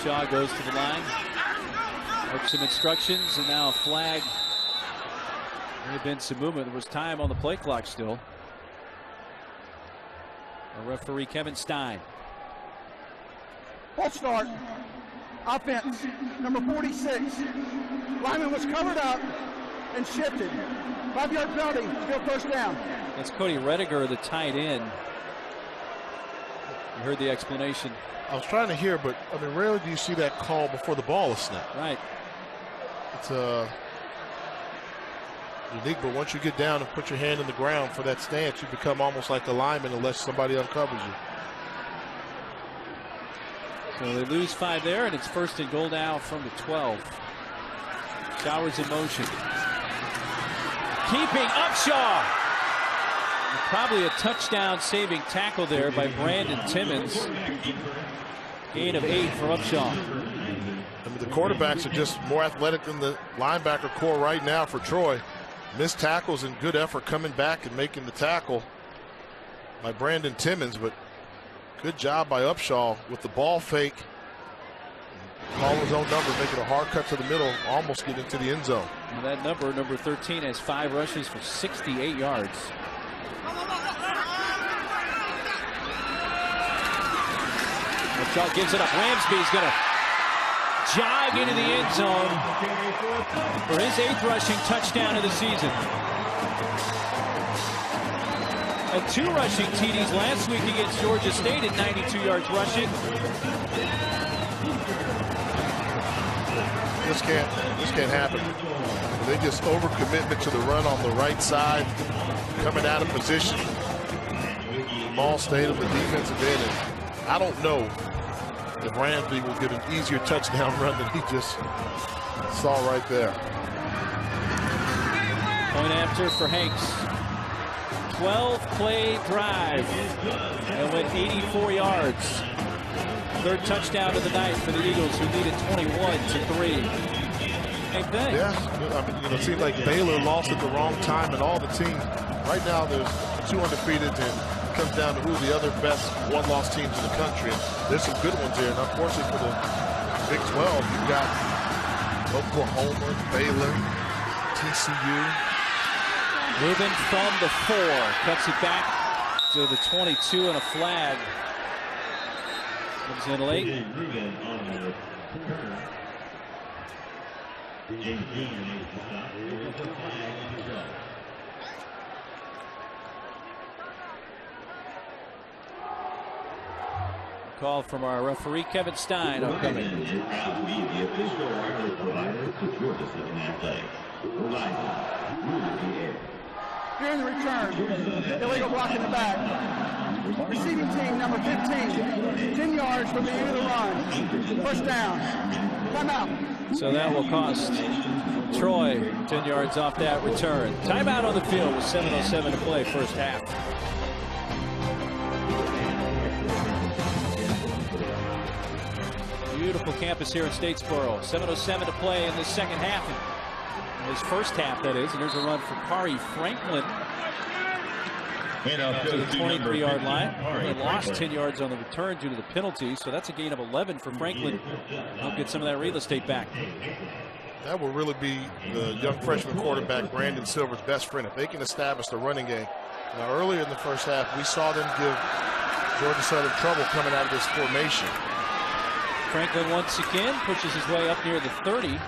Shaw goes to the line. Took some instructions, and now a flag. There had been some movement. There was time on the play clock still. Our referee, Kevin Stein. False start. Offense, number 46. Lineman was covered up and shifted. 5-yard penalty, still 1st down. That's Cody Rediger, the tight end. You heard the explanation. I was trying to hear, but I mean, rarely do you see that call before the ball is snapped. Right. It's unique, but once you get down and put your hand in the ground for that stance, you become almost like a lineman unless somebody uncovers you. So they lose 5 there, and it's 1st and goal now from the 12. Showers in motion. Keeping Upshaw. Probably a touchdown saving tackle there by Brandon Timmons. Gain of 8 for Upshaw. I mean, the quarterbacks are just more athletic than the linebacker core right now for Troy. Missed tackles and good effort coming back and making the tackle by Brandon Timmons, but good job by Upshaw with the ball fake. Call his own number, making a hard cut to the middle, almost get into the end zone. And that number 13, has 5 rushes for 68 yards. Upshaw gives it up. Ramsby's going to jog into the end zone for his 8th rushing touchdown of the season. And 2 rushing TDs last week against Georgia State at 92 yards rushing. This can't happen. They just overcommitment to the run on the right side, coming out of position. Ball stayed on the defensive end, and I don't know if Ramsey will get an easier touchdown run than he just saw right there. Point after for Hanks. 12-play drive and went 84 yards. Third touchdown of the night for the Eagles, who lead at 21-3. Same thing. Yeah, I mean, you know, it seems like Baylor lost at the wrong time, and all the teams right now there's 2 undefeated, and it comes down to who the other best one-loss teams in the country. And there's some good ones here, and unfortunately for the Big 12, you've got Oklahoma, Baylor, TCU. Rubin from the 4 cuts it back to the 22 and a flag. Comes in late. Call from our referee Kevin Stein upcoming. During the return, illegal block in the back. Receiving team number 15, 10 yards from the end of the run. First down. Timeout. So that will cost Troy 10 yards off that return. Timeout on the field with 7:07 to play first half. Beautiful campus here in Statesboro. 7:07 to play in the second half. In this first half, that is. And there's a run for Kari Franklin to the 23-yard line. They lost 10 yards on the return due to the penalty, so that's a gain of 11 for Franklin. They'll get some of that real estate back. That will really be the young freshman quarterback Brandon Silver's best friend if they can establish the running game. Now, earlier in the first half, we saw them give Georgia Southern trouble coming out of this formation. Franklin once again pushes his way up near the 30.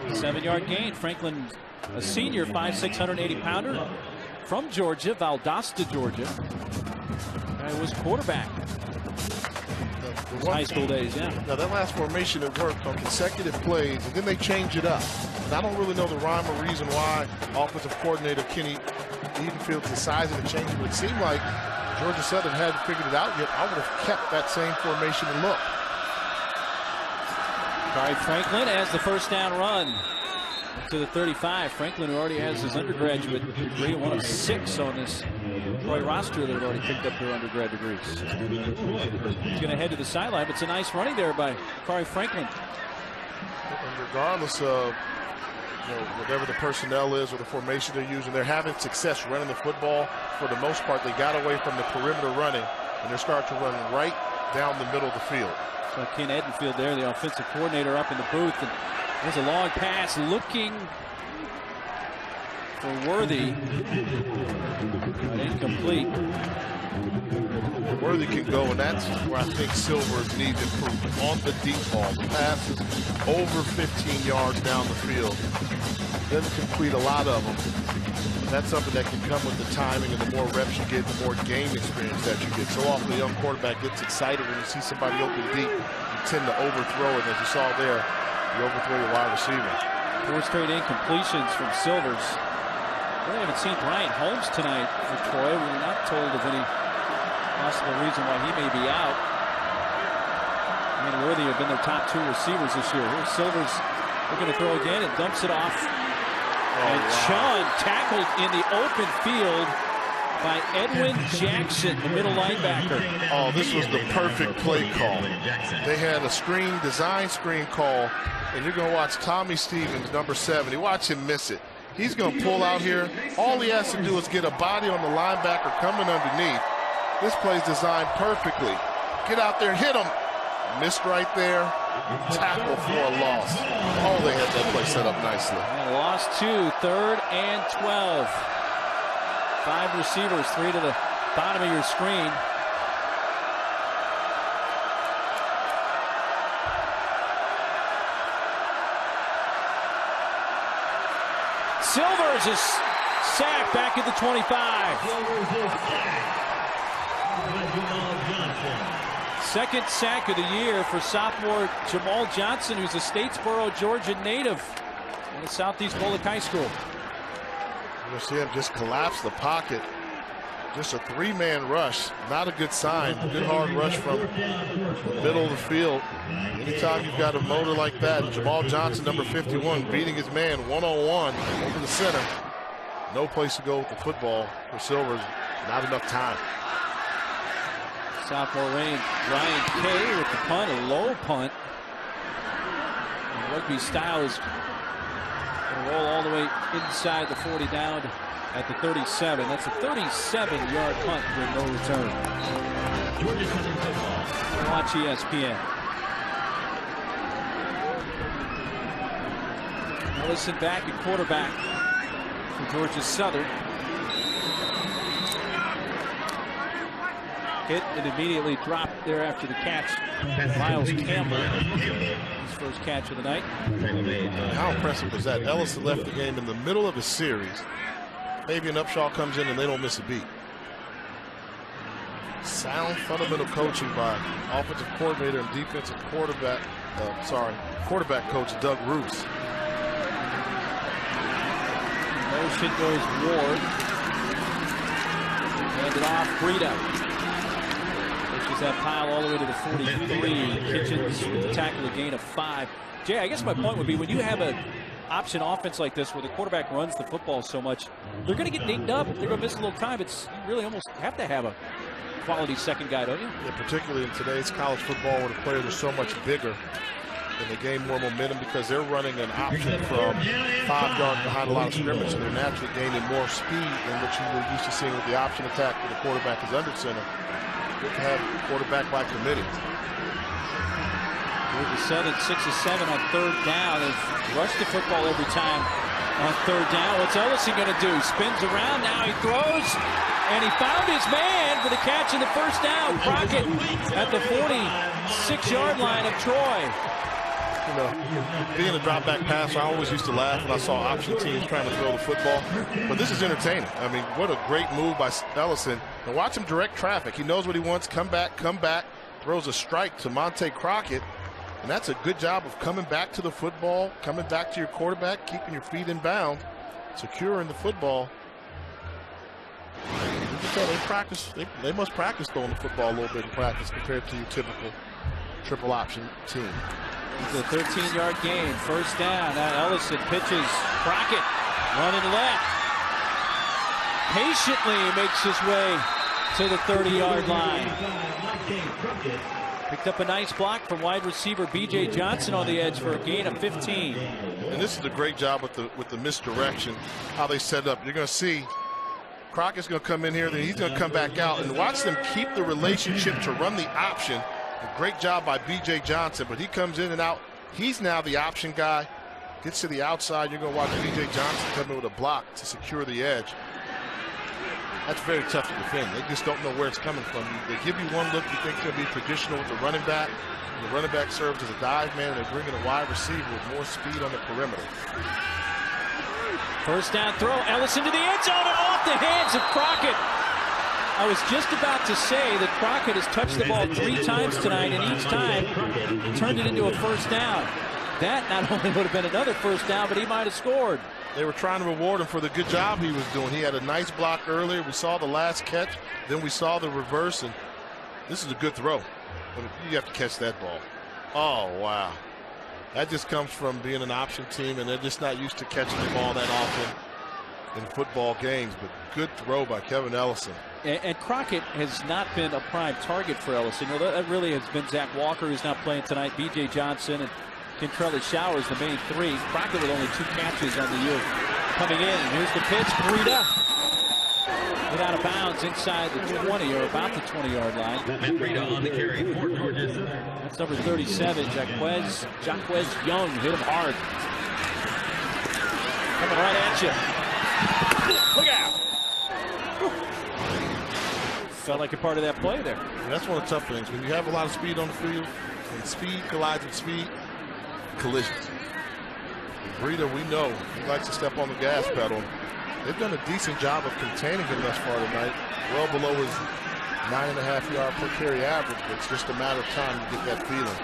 7-yard gain. Franklin, a senior, 5'6", 180-pounder from Georgia, Valdosta, Georgia. Guy was quarterback. His high school days, yeah. Now, that last formation, it worked on consecutive plays, and then they changed it up. And I don't really know the rhyme or reason why offensive coordinator Kenny Edenfield decided to change it, but it seemed like Georgia Southern hadn't figured it out yet. I would have kept that same formation and look. Kari Franklin has the first down run to the 35. Franklin, who already has his undergraduate degree, one of 6 on this Troy roster that have already picked up their undergrad degrees. He's going to head to the sideline, but it's a nice running there by Kari Franklin. And regardless of whatever the personnel is or the formation they're using, they're having success running the football. For the most part, they got away from the perimeter running, and they're starting to run right down the middle of the field. So Ken Edenfield there, the offensive coordinator, up in the booth. And there's a long pass looking for Worthy, but incomplete. Worthy can go, and that's where I think Silver needs improvement. On the deep ball, the pass is over 15 yards down the field. Doesn't complete a lot of them. That's something that can come with the timing, and the more reps you get, the more game experience that you get. So often the young quarterback gets excited when you see somebody open deep. You tend to overthrow it, and as you saw there, you overthrow your wide receiver. 4 straight incompletions from Silvers. We haven't seen Brian Holmes tonight for Troy. We're not told of any possible reason why he may be out. And Worthy have been their top 2 receivers this year. Here's Silvers looking to throw again and dumps it off. And Chun tackled in the open field by Edwin Jackson, the middle linebacker. Oh, this was the perfect play call. They had a design screen call, and you're going to watch Tommy Stevens, number 70. Watch him miss it. He's going to pull out here. All he has to do is get a body on the linebacker coming underneath. This play's designed perfectly. Get out there and hit him. Missed right there. Tackle for a loss. Oh, they had that play set up nicely. And lost 2, 3rd and 12. 5 receivers, 3 to the bottom of your screen. Silvers is sacked back at the 25. second sack of the year for sophomore Jamal Johnson, who's a Statesboro, Georgia native out of Southeast Bullock High School. You'll see him just collapse the pocket. Just a three-man rush. Not a good sign. Good hard rush from the middle of the field. Anytime you've got a motor like that, Jamal Johnson, number 51, beating his man one-on-one over the center. No place to go with the football for Silvers. Not enough time. Sophomore Ryan Kay with the punt, a low punt. And rugby style is going to roll all the way inside the 40 down at the 37. That's a 37-yard punt with no return. Watch ESPN. Ellison back at quarterback for Georgia Southern. Hit and immediately dropped there after the catch. Miles Campbell, his first catch of the night. How impressive was that? Ellison left the game in the middle of a series. Fabian Upshaw comes in and they don't miss a beat. Sound fundamental coaching by offensive coordinator and defensive quarterback coach Doug Roos. Motion goes Ward. Hand it off, Brito. Pushes that pile all the way to the 43. Kitchens with the tackle, a gain of 5. Jay, I guess my point would be when you have an option offense like this where the quarterback runs the football so much, they're going to get dinged up. They're going to miss a little time. You really almost have to have a quality second guy, don't you? Yeah, particularly in today's college football where the players are so much bigger and they gain more momentum because they're running an option from 5 yards behind a line of scrimmage, so they're naturally gaining more speed than what you were used to seeing with the option attack where the quarterback is under center. Good to have quarterback by committee. Georgia Southern 6 of 7 on third down. They've rushed the football every time on third down. What's Ellison going to do? Spins around, now he throws, and he found his man for the catch of the first down. Crockett at the 46-yard line of Troy. You know, being a drop back passer, I always used to laugh when I saw option teams trying to throw the football. But this is entertaining. I mean, what a great move by Ellison. And watch him direct traffic. He knows what he wants. Come back. Throws a strike to Monte Crockett. And that's a good job of coming back to the football, coming back to your quarterback, keeping your feet in bound, securing the football. You can tell they practice. They must practice throwing the football a little bit in practice compared to your typical triple option team. It's a 13-yard gain. First down. Now Ellison pitches. Crockett running left. Patiently makes his way to the 30-yard line. Picked up a nice block from wide receiver B.J. Johnson on the edge for a gain of 15. And this is a great job with the misdirection, how they set up. You're going to see Crockett's going to come in here, then he's going to come back out, and watch them keep the relationship to run the option. A great job by B.J. Johnson, but he comes in and out. He's now the option guy. Gets to the outside. You're going to watch B.J. Johnson come in with a block to secure the edge. That's very tough to defend. They just don't know where it's coming from. They give you one look, you think it's going to be traditional with the running back. And the running back serves as a dive man, and they bring in a wide receiver with more speed on the perimeter. First down throw. Ellison to the end zone and off the hands of Crockett. I was just about to say that Crockett has touched the ball 3 times tonight, and each time turned it into a first down. That not only would have been another first down, but he might have scored. They were trying to reward him for the good job he was doing. He had a nice block earlier. We saw the last catch. Then we saw the reverse. And this is a good throw. But you have to catch that ball. Oh, wow. That just comes from being an option team, and they're just not used to catching the ball that often in football games. But good throw by Kevin Ellison. And Crockett has not been a prime target for Ellison. You know, that really has been Zach Walker, who's not playing tonight, B.J. Johnson, and Kentrelli Showers, the main 3. Crockett with only 2 catches on the year coming in. Here's the pitch. Breida hit out of bounds inside the 20 or about the 20-yard line. Breida on the carry for Georgia. That's number 37, Jaquez Young. Hit him hard. Coming right at you. Look out. Felt like a part of that play there. And that's one of the tough things. When you have a lot of speed on the field, and speed collides with speed, collisions. Breida, we know he likes to step on the gas pedal. They've done a decent job of containing him thus far tonight. Well below his 9.5 yard per carry average, but it's just a matter of time to get that feeling.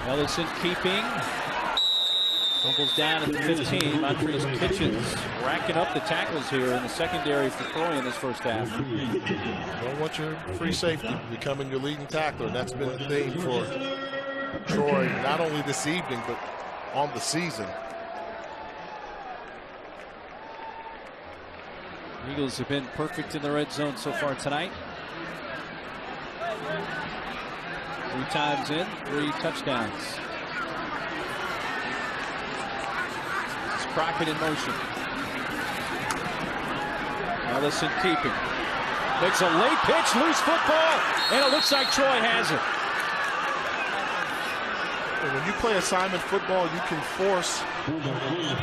Ellison keeping. Fumbles down at the 15. Montrezl Kitchens racking up the tackles here in the secondary for Troy in this first half. Don't want your free safety becoming your leading tackler. That's been a theme for Troy, not only this evening, but on the season. Eagles have been perfect in the red zone so far tonight. 3 times in, 3 touchdowns. It's Crockett in motion. Ellison keeping. Makes a late pitch, loose football, and it looks like Troy has it. When you play assignment football, you can force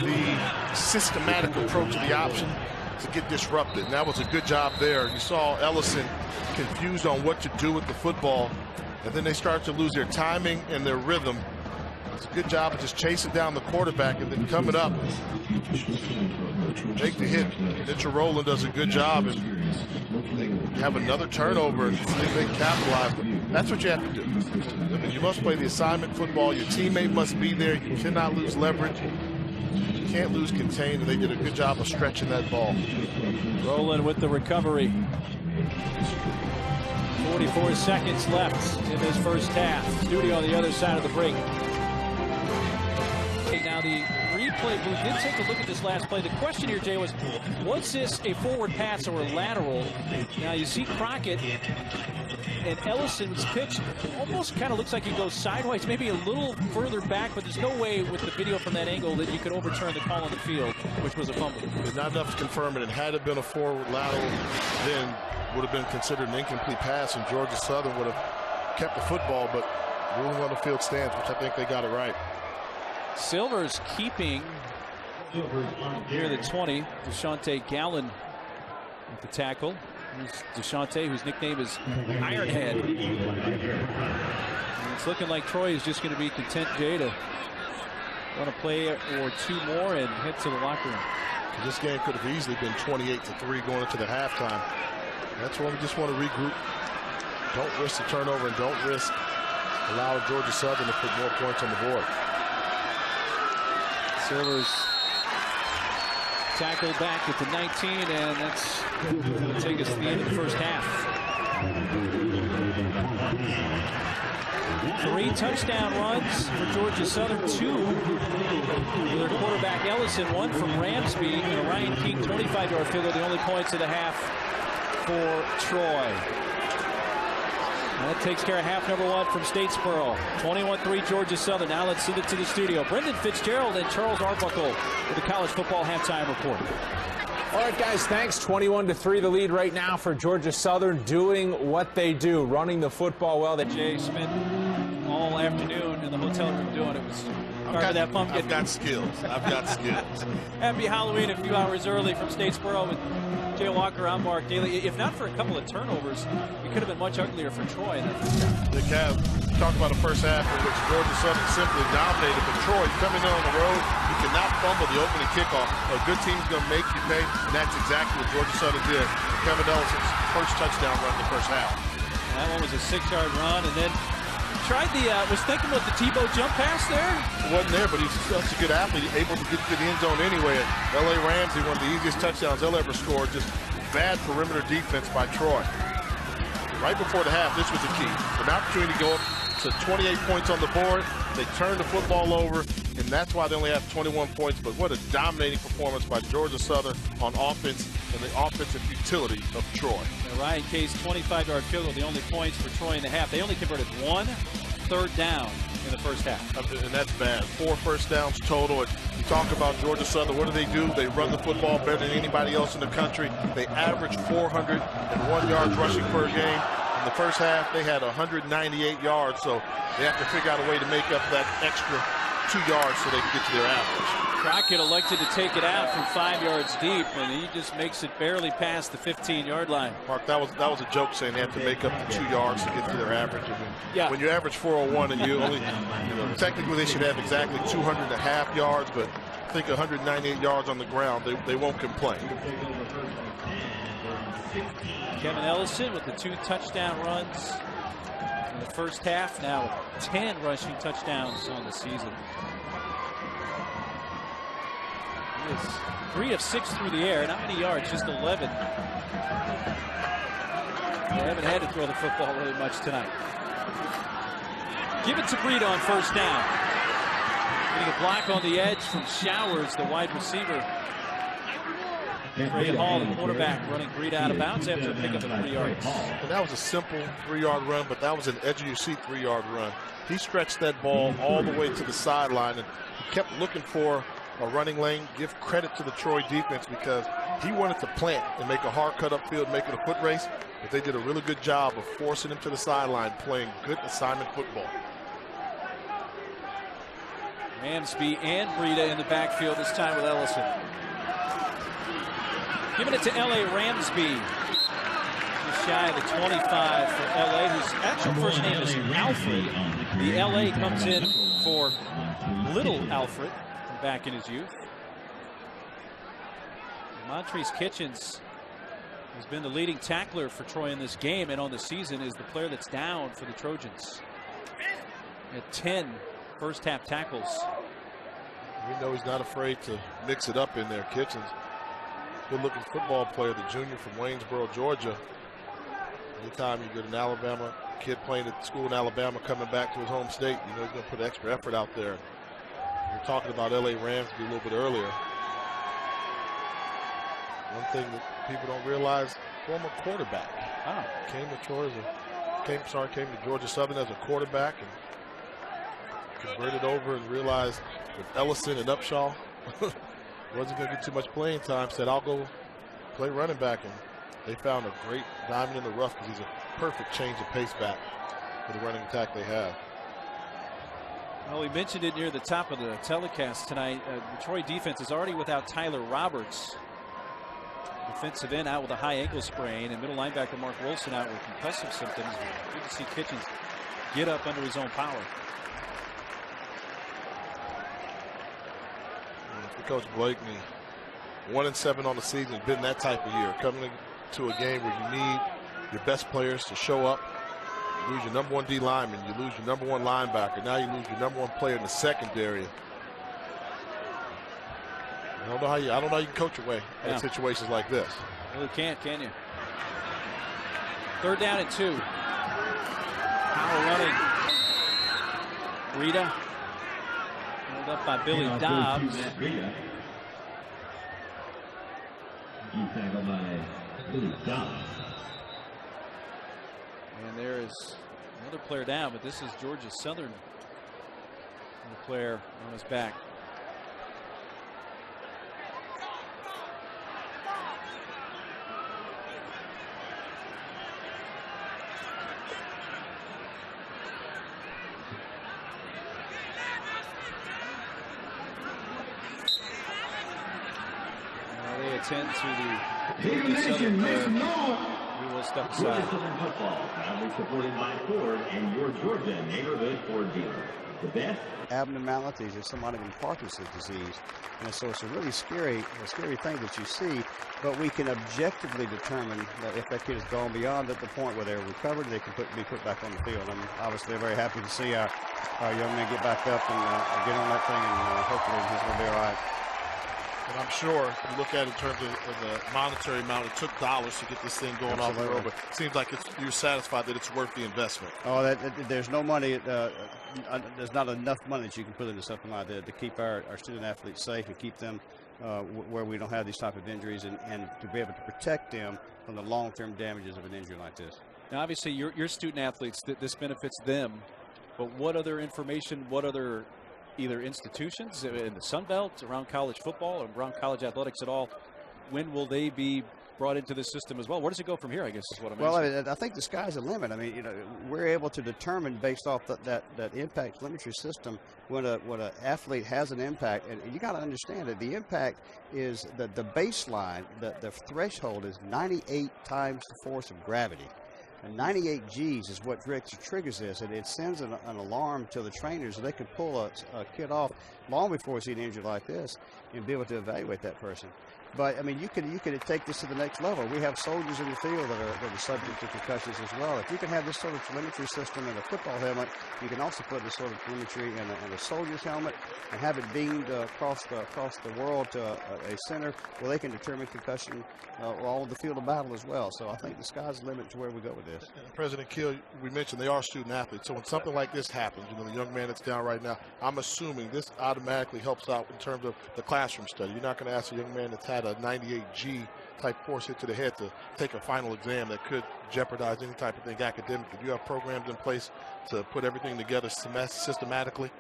the systematic approach to the option to get disrupted. And that was a good job there. You saw Ellison confused on what to do with the football, and then they start to lose their timing and their rhythm. It's a good job of just chasing down the quarterback and then coming up, make the hit. Mitchell Rowland does a good job, and they have another turnover. They capitalize. That's what you have to do. I mean, you must play the assignment football. Your teammate must be there. You cannot lose leverage. You can't lose contain, and they did a good job of stretching that ball. Rowland with the recovery. 44 seconds left in this first half. Studio on the other side of the break. Now the replay booth did take a look at this last play. The question here, Jay, was this a forward pass or a lateral? Now you see Crockett and Ellison's pitch almost kind of looks like he goes sideways, maybe a little further back, but there's no way with the video from that angle that you could overturn the call on the field, which was a fumble. There's not enough to confirm it. And had it been a forward lateral, then would have been considered an incomplete pass, and Georgia Southern would have kept the football, but ruling on the field stands, which I think they got it right. Silver's keeping near the 20. Deshante Gallen with the tackle. Here's Deshante, whose nickname is Ironhead. And it's looking like Troy is just going to be content, Jay, to run a play or 2 more and head to the locker room. This game could have easily been 28-3 going into the halftime. That's why we just want to regroup. Don't risk the turnover, and don't risk allowing Georgia Southern to put more points on the board. Silver's tackled back at the 19, and that's going to take us to the end of the first half. 3 touchdown runs for Georgia Southern, 2 for their quarterback Ellison, 1 from Ramsby, and a Ryan King 25-yard field goal, the only points of the half for Troy. And that takes care of half number 1 from Statesboro. 21-3 Georgia Southern. Now let's send it to the studio. Brendan Fitzgerald and Charles Arbuckle with the college football halftime report. All right, guys, thanks. 21-3 the lead right now for Georgia Southern, doing what they do, running the football well. That Jay spent all afternoon in the hotel room doing it. Was part of that pumpkin. I've got skills. I've got skills. Happy Halloween a few hours early from Statesboro with Jay Walker. I'm Mark Daly. If not for a couple of turnovers, it could have been much uglier for Troy in that first half. The Cavs talk about a first half in which Georgia Southern simply dominated, but Troy coming in on the road, you cannot fumble the opening kickoff. A good team's going to make you pay, and that's exactly what Georgia Southern did. Kevin Ellison's first touchdown run in the first half. That one was a 6-yard run, and then tried was thinking about the Tebow jump pass there. It wasn't there, but he's such a good athlete, able to get to the end zone anyway. L.A. Ramsey, one of the easiest touchdowns they'll ever score. Just bad perimeter defense by Troy. Right before the half, this was the key. An opportunity to go up to 28 points on the board. They turned the football over, and that's why they only have 21 points. But what a dominating performance by Georgia Southern on offense and the offensive utility of Troy. Now, Ryan Case, 25-yard field goal, the only points for Troy in the half. They only converted 1 third down in the first half. And that's bad. 4 first downs total. And you talk about Georgia Southern, what do? They run the football better than anybody else in the country. They average 401 yards rushing per game. In the first half, they had 198 yards, so they have to figure out a way to make up that extra 2 yards so they can get to their average. Crockett elected to take it out from 5 yards deep, and he just makes it barely past the 15-yard line. Mark, that was a joke saying they have to make up the 2 yards to get to their average. I mean, yeah. When you average 401 and you only, technically they should have exactly 200.5 yards, but think 198 yards on the ground, they won't complain. Kevin Ellison with the 2 touchdown runs in the first half. Now 10 rushing touchdowns on the season. He is 3 of 6 through the air. Not many yards, just 11. They haven't had to throw the football really much tonight. Give it to Breida on first down. Getting a block on the edge from Showers, the wide receiver. Trey Hall, the quarterback, running Breida out of bounds after a pickup of 3 yards. Well, that was a simple 3-yard run, but that was an edge-of-your-seat 3-yard run. He stretched that ball all the way to the sideline, and he kept looking for a running lane. Give credit to the Troy defense because he wanted to plant and make a hard cut upfield, make it a foot race, but they did a really good job of forcing him to the sideline, playing good assignment football. Ramsby and Breida in the backfield this time with Ellison. Giving it to L.A. Ramsby. Just shy of the 25 for L.A., whose actual first name is Alfred. The L.A. comes in for Little Alfred from back in his youth. Montrese Kitchens has been the leading tackler for Troy in this game, and on the season is the player that's down for the Trojans. At 10 first half tackles. We know he's not afraid to mix it up in there. Kitchens, good looking football player, the junior from Waynesboro, Georgia. Anytime you get an Alabama kid playing at school in Alabama coming back to his home state, you know he's going to put extra effort out there. We were talking about L.A. Ramsby a little bit earlier. One thing that people don't realize, former quarterback. Came to Troy came to Georgia Southern as a quarterback and converted over and realized with Ellison and Upshaw wasn't going to get too much playing time, said I'll go play running back, and they found a great diamond in the rough because he's a perfect change of pace back for the running attack they have. Well, we mentioned it near the top of the telecast tonight. The Troy defense is already without Tyler Roberts. Defensive end out with a high ankle sprain, and middle linebacker Mark Wilson out with concussive symptoms. Good to see Kitchens get up under his own power. For Coach Blakeney, 1-7 on the season, been that type of year. Coming to a game where you need your best players to show up. You lose your number 1 D lineman, you lose your number 1 linebacker. Now you lose your number 1 player in the secondary. I don't know how you can coach your way in situations like this. Really can't, can you? 3rd down and 2. Power running. Breida. Held up by Billy Dobbs. And there is another player down, but this is Georgia Southern. The player on his back. Attend to the Southern player. We will step aside. Football, proudly supported by Ford and your Georgia neighborhood Ford dealer. The best abnormalities of somebody with Parkinson's disease, and so it's a really scary thing that you see. But we can objectively determine that if that kid has gone beyond at the point where they're recovered, they can be put back on the field. I'm obviously very happy to see our young man get back up and get on that thing, and hopefully he's going to be all right. And I'm sure if you look at it in terms of the monetary amount, it took dollars to get this thing going off the road, but it seems like you're satisfied that it's worth the investment. Oh, there's no money. There's not enough money that you can put into something like that to keep our student athletes safe and keep them where we don't have these type of injuries, and to be able to protect them from the long-term damages of an injury like this. Now, obviously, your student athletes, this benefits them, but what other information, what other either institutions in the Sun Belt, around college football, or around college athletics at all, when will they be brought into the system as well? Where does it go from here, I guess, is what I'm asking. Well, I think the sky's the limit. I mean, we're able to determine based off that impact telemetry system when an athlete has an impact. And you got to understand that the impact is the baseline, the threshold is 98 times the force of gravity. And 98 Gs is what triggers this, and it sends an alarm to the trainers, so they can pull a kid off long before he's an injury like this and be able to evaluate that person. But I mean, you could take this to the next level. We have soldiers in the field that are subject to concussions as well. If you can have this sort of telemetry system in a football helmet, you can also put this sort of telemetry in a soldier's helmet and have it beamed across the world to a center where they can determine concussion all on the field of battle as well. So I think the sky's the limit to where we go with this. And President Kill, we mentioned they are student athletes. So when something like this happens, you know, the young man that's down right now, I'm assuming this automatically helps out in terms of the classroom study. You're not going to ask a young man that's had a 98G type force hit to the head to take a final exam that could jeopardize any type of thing academically. Do you have programs in place to put everything together systematically?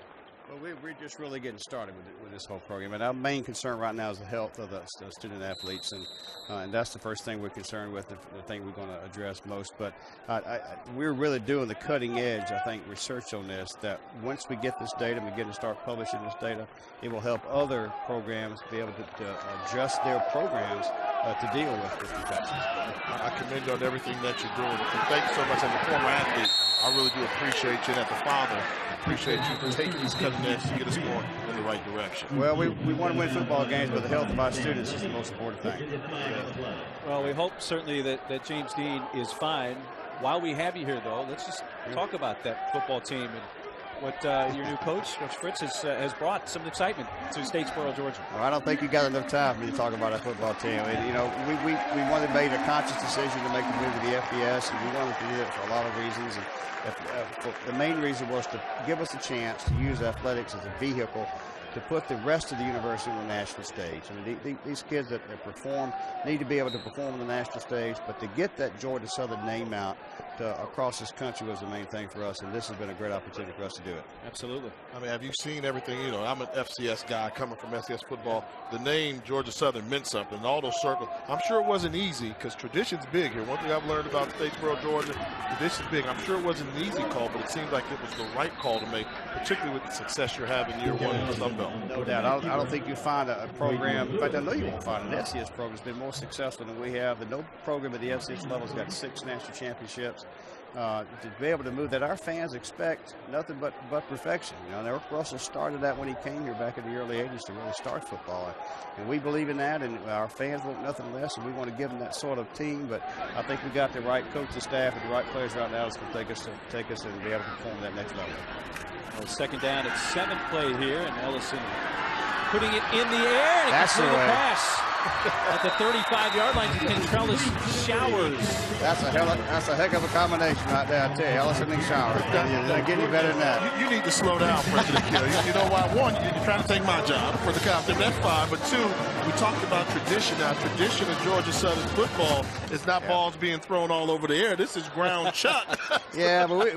Well, we're just really getting started with this whole program, and our main concern right now is the health of the student athletes, and that's the first thing we're concerned with, the thing we're going to address most. But we're really doing the cutting edge, I think, research on this, that once we get this data and we get to start publishing this data, it will help other programs be able to adjust their programs to deal with concussions. I commend you on everything that you're doing. And thank you so much. As a former athlete, I really do appreciate you. And as a father, I appreciate you for taking these cutting edge to get us going in the right direction. Well, we want to win football games, but the health of our students is the most important thing. Well, we hope certainly that James Dean is fine. While we have you here, though, let's just talk about that football team and what your new coach, Coach Fritz, has brought some excitement to Statesboro, Georgia. Well, I don't think you got enough time for me to talk about our football team. And, you know, we wanted to make a conscious decision to make the move to the FBS, and we wanted to do that for a lot of reasons. And the main reason was to give us a chance to use athletics as a vehicle to put the rest of the university on the national stage. I mean, these kids that perform need to be able to perform on the national stage, but to get that Georgia Southern name out across this country was the main thing for us, and this has been a great opportunity for us to do it. Absolutely. I mean, have you seen everything? You know, I'm an FCS guy coming from FCS football. The name Georgia Southern meant something in all those circles. I'm sure it wasn't easy because tradition's big here. One thing I've learned about Statesboro, Georgia, tradition's big. I'm sure it wasn't an easy call, but it seems like it was the right call to make, particularly with the success you're having year one in the Sun Belt. No doubt. I don't think you find a program, in fact, I know you won't find an FCS program that's been more successful than we have. No program at the FCS level has got 6 national championships. To be able to move that, our fans expect nothing but perfection. You know, Eric Russell started that when he came here back in the early 80s to really start football. And we believe in that, and our fans want nothing less, and we want to give them that sort of team. But I think we got the right coaching staff and the right players right now that's going to take us and be able to perform that next level. Well, second down at 7 play here, and Ellison putting it in the air, and that's the pass at the 35-yard line to Kentrellis Showers. That's a heck of a combination right there, I tell you. Ellison and Showers. They're getting better than that. You need to slow down, President Kill. You know why? One, you're trying to take my job for the captain. That's fine. But 2, we talked about tradition. Now, tradition of Georgia Southern football is not balls being thrown all over the air. This is ground chuck. Yeah, but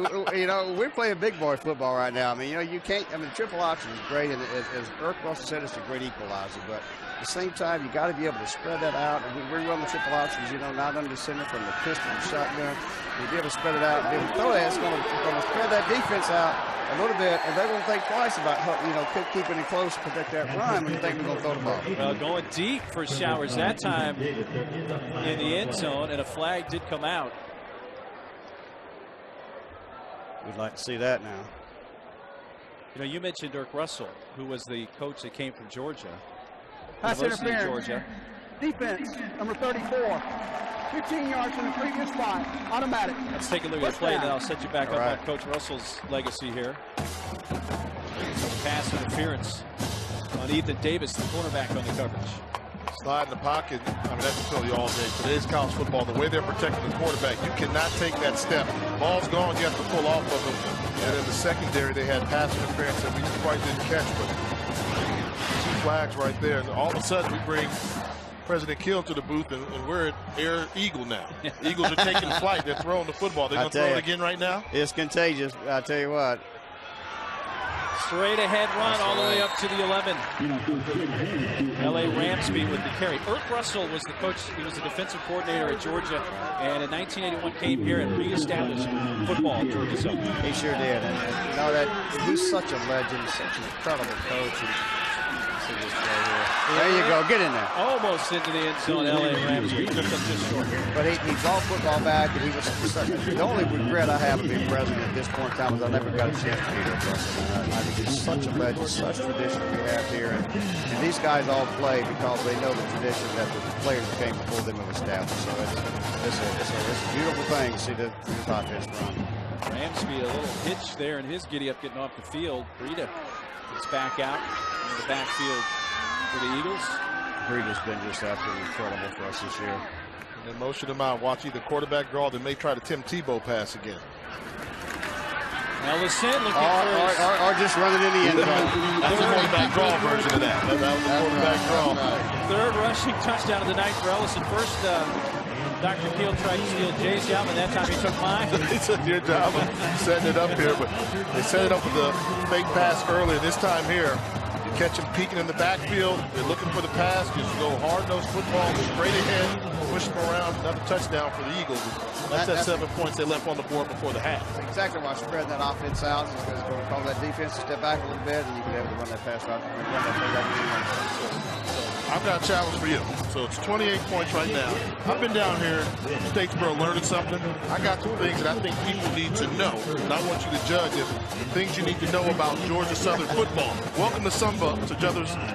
we're playing big boy football right now. I mean, you know, you can't. I mean, the triple option is great, and as Eric Russell said, it's a great equalizer. But at the same time, you got to be able to spread that out. And we run the triple options, you know, not under center from the pistol and shotgun. You be able to spread it out and be able to throw that. It's going to spread that defense out a little bit, and they won't think twice about, you know, keeping it close to protect that run when you think we're going to throw the ball. Well, going deep for Showers that time in the end zone, and a flag did come out. We'd like to see that now. You know, you mentioned Dirk Russell, who was the coach that came from Georgia. Pass interference. Georgia. Defense, number 34. 15 yards from the previous spot. Automatic. Let's take a look at the play, and then I'll set you back up on Coach Russell's legacy here. Pass interference on Ethan Davis, the cornerback on the coverage. Slide in the pocket. I mean, that's tell you all day. Today's college football, the way they're protecting the quarterback, you cannot take that step. Ball's gone, you have to pull off of them. And in the secondary, they had pass interference that we quite didn't catch, but 2 flags right there. And all of a sudden, we bring President Kill to the booth, and we're at Air Eagle now. Eagles are taking flight. They're throwing the football. They're going to throw it again right now? It's contagious. I tell you what. Straight ahead run all the way up to the 11. L.A. Ramsby with the carry. Irk Russell was the coach. He was the defensive coordinator at Georgia, and in 1981 came here and reestablished football at Georgia Southern. He sure did. And you know that he's such a legend, such an incredible coach. And See this play here. There you go. Get in there. Almost into the end zone, L.A. Ramsey. Took them just short. But he's all football back, and he was the only regret I have of being president at this point in time is I never got a chance to meet Russell. I think it's such a legend, such tradition we have here. And these guys all play because they know the tradition that the players came before them have established. So it's a beautiful thing to see the offense run. Ramsey a little hitch there in his giddy up getting off the field. Breida is back out in the backfield for the Eagles. Breida's been just absolutely incredible for us this year. And then motion him out. Watch either quarterback draw, they may try to Tim Tebow pass again. Ellison looking for or just running in the end zone. That's the quarterback draw version of that. That was the quarterback draw. third rushing touchdown of the night for Ellison. First, Dr. Keel tried to steal Jay's job, and that time he took mine. He took your job of setting it up here, but they set it up with the fake pass earlier. This time here, you catch him peeking in the backfield. They're looking for the pass. Just go hard-nosed football, straight ahead, push them around. Another touchdown for the Eagles. That's 7 points they left on the board before the half. Exactly why spreading that offense out is going to cause that defense to step back a little bit, and you can be able to run that pass route. I've got a challenge for you. So it's 28 points right now. I've been down here in Statesboro learning something. I got some things that I think people need to know. And I want you to judge if things you need to know about Georgia Southern football. Welcome to Sunbelt, to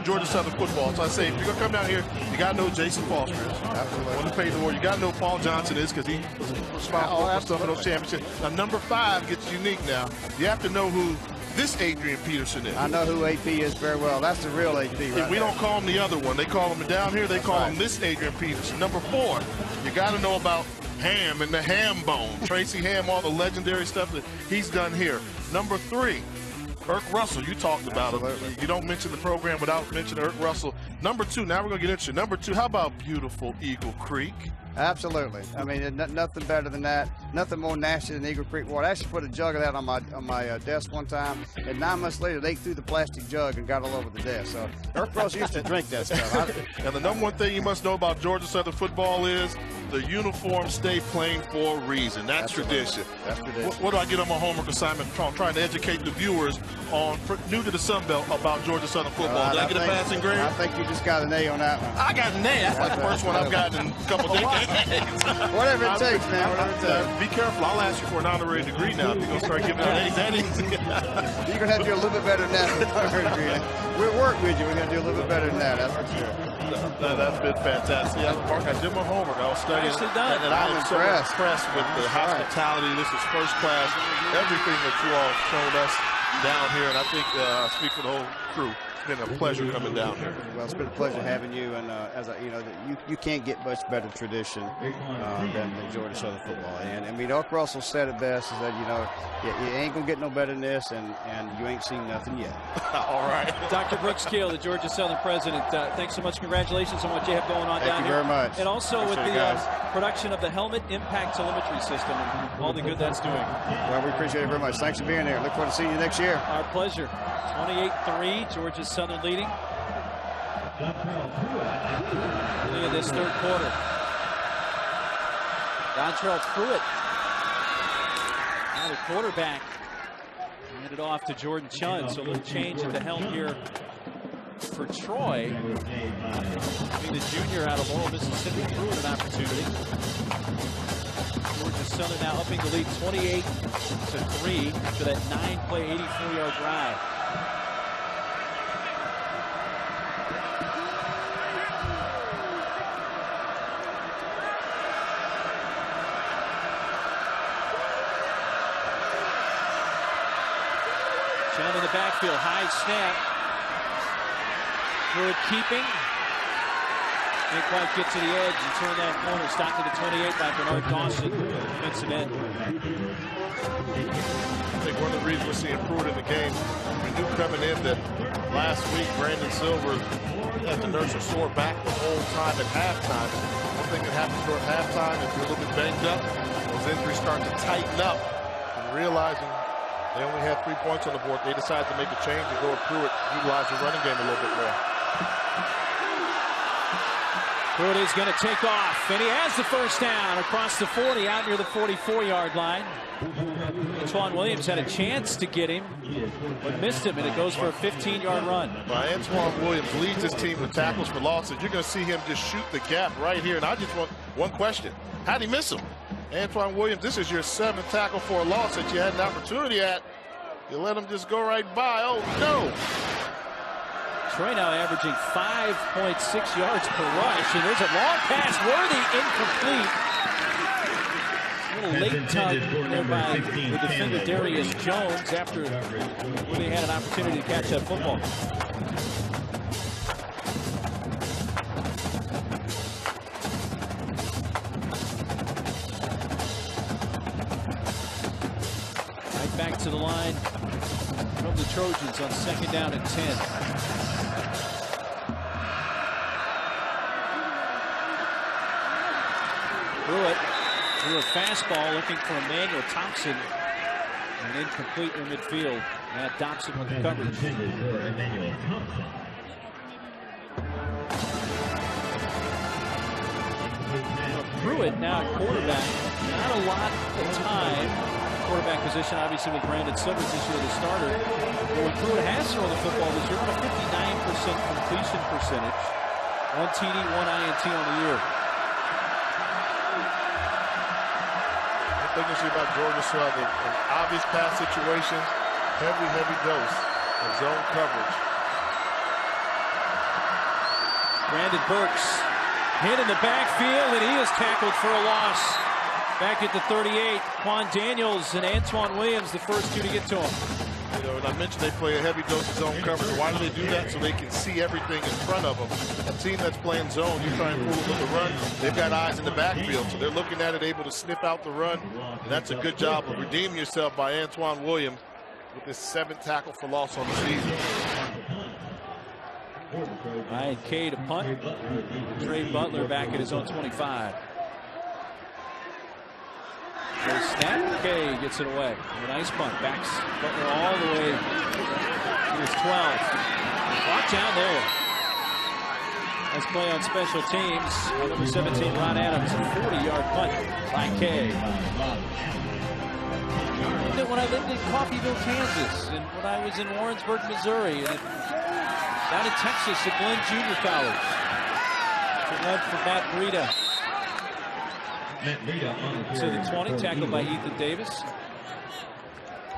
Georgia Southern football. So I say, if you're going to come down here, you got to know Jason Foster is. Absolutely. To pay the war. You got to know Paul Johnson is because he was responsible for some of those championships. Now, number 5 gets unique now. You have to know who this Adrian Peterson is. I know who AP is very well. That's the real AP right We don't call him the other one. They call him down here, they call him this Adrian Peterson. Number 4, you got to know about Ham and the Ham Bone. Tracy Ham, all the legendary stuff that he's done here. Number 3, Irk Russell. You talked about him. You don't mention the program without mentioning Irk Russell. Number 2, now we're going to get into Number 2, how about beautiful Eagle Creek? Absolutely. I mean, nothing better than that. Nothing more nasty than Eagle Creek water. I actually put a jug of that on my desk one time, and 9 months later, they threw the plastic jug and got all over the desk. So Irk Russell used to drink that stuff. And the number 1 thing you must know about Georgia Southern football is the uniforms stay plain for a reason. That's tradition. That's tradition. What do I get on my homework assignment? I'm trying to educate the viewers on new to the Sun Belt about Georgia Southern football. Did I get a passing grade? I think you just got an A on that one. I got an A. That's like the first one I've gotten in a couple decades. Whatever it takes, man. Whatever it takes. Be careful. I'll ask you for an honorary degree now if you're going to start giving out A's that easy. You're going to have to do a little bit better than that. We'll work with you. We're going to do a little bit better than that. That's for sure. That's been fantastic. Mark, I did my homework. I was studying. And I'm so impressed with the hospitality. This is first class. Everything that you all showed us down here. And I think I speak for the whole crew. It's been a pleasure coming down here. Well, it's been a pleasure having you, and you can't get much better tradition than Georgia Southern football. And I mean, Irk Russell said it best: is that you ain't gonna get no better than this, and you ain't seen nothing yet. All right, Dr. Brooks Keel, the Georgia Southern president. Thanks so much. Congratulations on what you have going on down here. Thank you very much. And also with the production of the Helmet Impact Telemetry System and all the good that's doing. Well, we appreciate it very much. Thanks for being here. Look forward to seeing you next year. Our pleasure. 28-3, Georgia Southern leading. Beginning of this third quarter. Dontrell Pruitt, now the quarterback, handed off to Jordan Chun. So a little change at the helm here for Troy. Being the junior out of Laurel, Mississippi, Pruitt an opportunity. Georgia Southern now upping the lead 28-3 after that 9-play, 84-yard drive. Chun in the backfield, high snap. Pruitt keeping. Can't quite get to the edge and turn that corner. Stopped to the 28 by Bernard Dawson, defensive end. I think one of the reasons we're seeing Pruitt in the game, we knew coming in that last week Brandon Silver had to nurse a sore back the whole time at halftime. One thing that happens during halftime, if you're a little bit banged up, those injuries start to tighten up. And realizing they only had 3 points on the board, they decided to make a change and go with Pruitt, utilize the running game a little bit more. Pruitt is going to take off, and he has the first down across the 40, out near the 44-yard line. Antwan Williams had a chance to get him, but missed him, and it goes for a 15-yard run. Well, Antwan Williams leads his team with tackles for losses. You're going to see him just shoot the gap right here, and I just want one question. How'd he miss him? Antwan Williams, this is your 7th tackle for a loss that you had an opportunity at. You let him just go right by. Oh, no. Troy now averaging 5.6 yards per rush, and there's a long pass. Worthy incomplete. A little late tug there by the defender Darius Jones after Worthy had an opportunity to catch that football. Right back to the line from the Trojans on 2nd down and 10. Pruitt threw a fastball looking for Emmanuel Thompson, and incomplete in midfield. Matt Dobson with the coverage. Pruitt now quarterback. Not a lot of time. Quarterback position, obviously, with Brandon Summers this year, the starter. But when Pruitt has thrown the football this year, a 59% completion percentage. 1 TD, 1 INT on the year. Thing you see about Georgia Southern, in obvious pass situations, heavy dose of zone coverage. Brandon Burks hit in the backfield, and he is tackled for a loss. Back at the 38, Quan Daniels and Antwan Williams, the first two to get to him. You know, and I mentioned they play a heavy dose of zone coverage. Why do they do that? So they can see everything in front of them. A team that's playing zone, you try and fool them with the run, they've got eyes in the backfield. So they're looking at it, able to sniff out the run. And that's a good job of redeeming yourself by Antwan Williams with his 7th tackle for loss on the season. Ryan Kay to punt. Trey Butler back at his own 25. Snap. Kay gets it away. A nice punt. Backs Butler all the way to his 12. Watch out there. Nice play on special teams. Number 17, Ron Adams, a 40-yard punt by Kay. When I lived in Coffeyville, Kansas, and when I was in Warrensburg, Missouri, and down in Texas at Glenn Junior College. Led for Matt Breida. To the 20, tackled by Ethan Davis.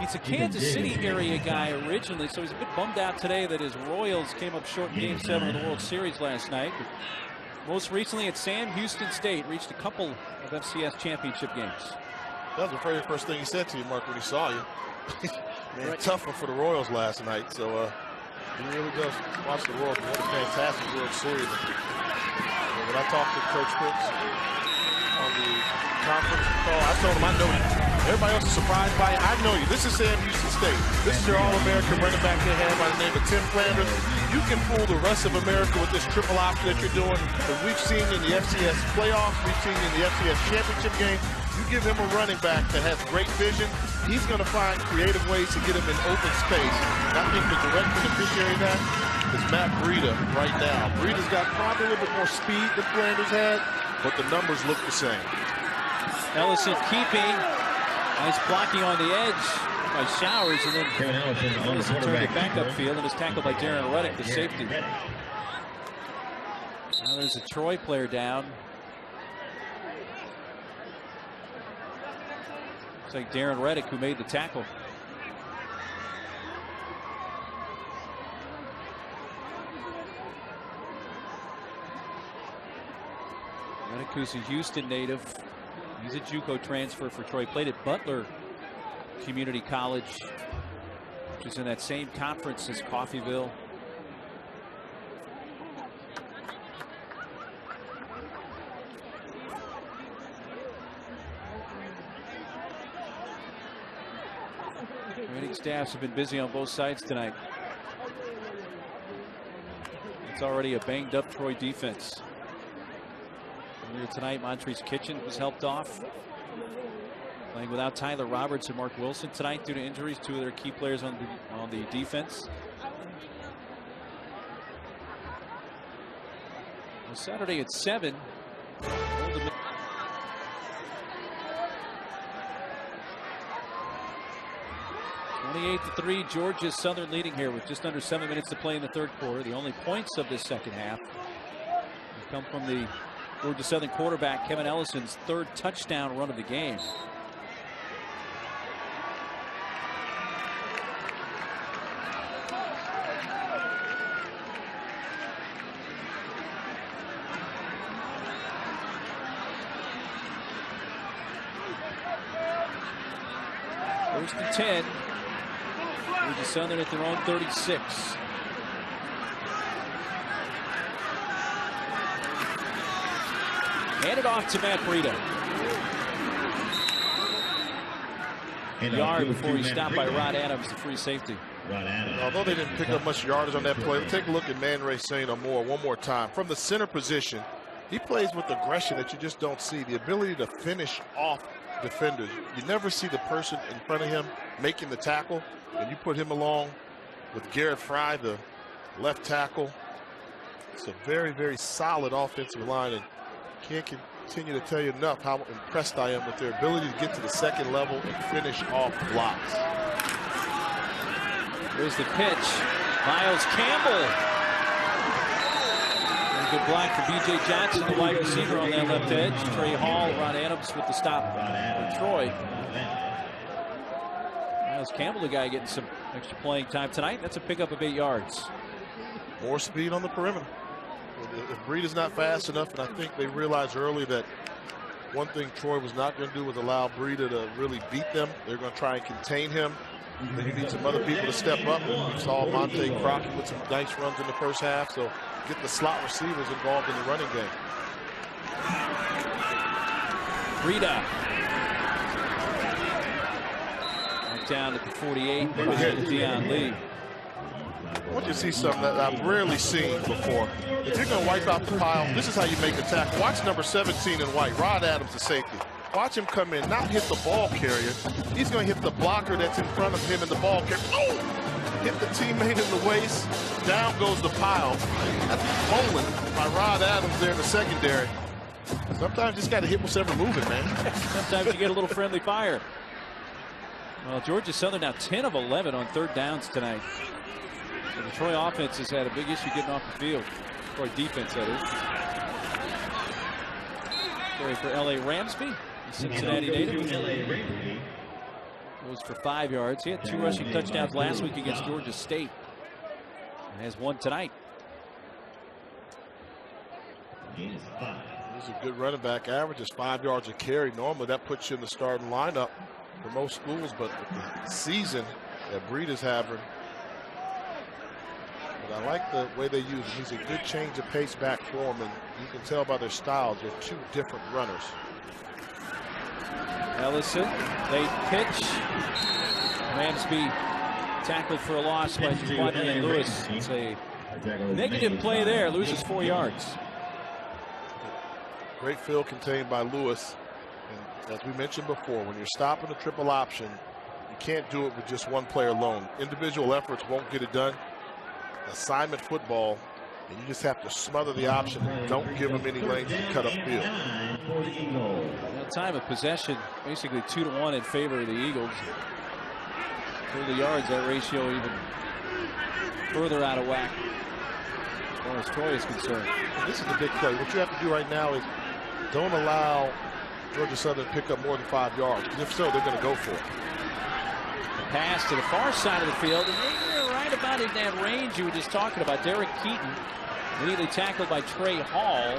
He's a Kansas City area guy originally, so he's a bit bummed out today that his Royals came up short in Game 7 of the World Series last night. But most recently at Sam Houston State, reached a couple of FCS championship games. That was the very first thing he said to you, Mark, when he saw you. Man, right. Tough one for the Royals last night, so he really does watch the Royals. What a fantastic World Series. When I talked to Coach Prince on the conference call, I told him I know you. Everybody else is surprised by it. I know you. This is Sam Houston State. This is your All-American running back they have by the name of Tim Flanders. You can fool the rest of America with this triple option that you're doing. As we've seen in the FCS playoffs, we've seen in the FCS championship game. You give him a running back that has great vision, he's going to find creative ways to get him in open space. And I think the direct beneficiary of that is Matt Breida right now. Breida's got probably a little bit more speed than Flanders had, but the numbers look the same. Ellison keeping. Nice blocking on the edge by Showers, and then Ellison turned it back upfield and was tackled by Darren Reddick, the safety. Now there's a Troy player down. Looks like Darren Reddick who made the tackle. Reddick, who's a Houston native. He's a JUCO transfer for Troy. Played at Butler Community College, which is in that same conference as Coffeyville. Training staffs have been busy on both sides tonight. It's already a banged up Troy defense. Earlier tonight, Montrese Kitchen was helped off. Playing without Tyler Roberts and Mark Wilson tonight due to injuries, two of their key players on the defense. Saturday at 7. 28-3, Georgia Southern leading here with just under 7 minutes to play in the third quarter. The only points of this second half come from the Georgia Southern quarterback Kevin Ellison's third touchdown run of the game. First and 10. Georgia Southern at their own 36. Handed off to Matt Breida. A yard before he's stopped by Rod Adams, the free safety. Although they didn't pick up much yardage on that play, let's take a look at Man Ray St. Amour one more time. From the center position, he plays with aggression that you just don't see. The ability to finish off defenders. You never see the person in front of him making the tackle, and you put him along with Garrett Fry, the left tackle. It's a very, very solid offensive line, and can't continue to tell you enough how impressed I am with their ability to get to the second level and finish off blocks. Here's the pitch. Miles Campbell. Good block for B.J. Johnson, the wide receiver on that left edge. Trey Hall, Rod Adams with the stop for Troy. Miles Campbell, the guy getting some extra playing time tonight. That's a pickup of 8 yards. More speed on the perimeter. If Breida's not fast enough, and I think they realized early that one thing Troy was not going to do was allow Breida to really beat them. They're going to try and contain him. Then you need some other people to step up. And we saw Monte Crockett with some nice runs in the first half. So get the slot receivers involved in the running game. Breida. Down at the 48 by Deion Lee. I want you to see something that I've rarely seen before. If you're going to wipe out the pile, this is how you make a tackle. Watch number 17 in white, Rod Adams, the safety. Watch him come in, not hit the ball carrier. He's going to hit the blocker that's in front of him and the ball carrier. Oh! Hit the teammate in the waist. Down goes the pile. That's bowling by Rod Adams there in the secondary. Sometimes you just got to hit what's ever moving, man. Sometimes you get a little friendly fire. Well, Georgia Southern now 10 of 11 on third downs tonight. So the Troy offense has had a big issue getting off the field. Troy defense, that is. Sorry for L.A. Ramsby, the Cincinnati native. Goes for 5 yards. He had 2 rushing touchdowns last week against Georgia State. And has 1 tonight. He's a good running back. Averages 5 yards a carry. Normally that puts you in the starting lineup for most schools, but the season that Breida's having, but I like the way they use him. He's a good change of pace back for him, and you can tell by their styles they're 2 different runners. Ellison, late pitch. Ramsby tackled for a loss by Quadrian Lewis. It's a negative play there. Loses 4 yards. Great field contained by Lewis. And as we mentioned before, when you're stopping a triple option, you can't do it with just one player alone. Individual efforts won't get it done. Assignment football, and you just have to smother the option and don't give them any lanes to cut up field. That time of possession, basically 2-1 in favor of the Eagles. 30 yards, that ratio even further out of whack as far as Troy is concerned. And this is the big play. What you have to do right now is don't allow Georgia Southern to pick up more than 5 yards, because if so, they're going to go for it. The pass to the far side of the field, and they're right about in that range you were just talking about. Derek Keaton immediately tackled by Trey Hall.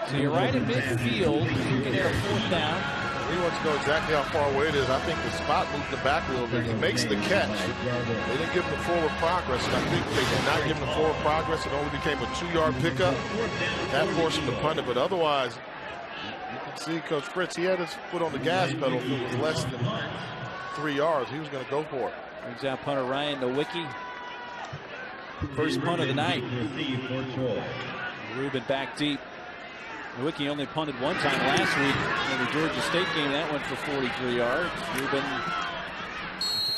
So you're right in midfield. You can get a 4th down. He wants to know exactly how far away it is. I think the spot moved the back a little bit. He makes the catch. They didn't give him the forward progress, and I think they did not give him the forward progress. It only became a 2-yard pickup. That forced him to punt it, but otherwise, you can see Coach Fritz, he had his foot on the gas pedal. If it was less than 3 yards, he was going to go for it. Brings out punter Ryan Nowicki. First punt of the night. Rubin back deep. Nowicki only punted 1 time last week in the Georgia State game. That went for 43 yards. Rubin,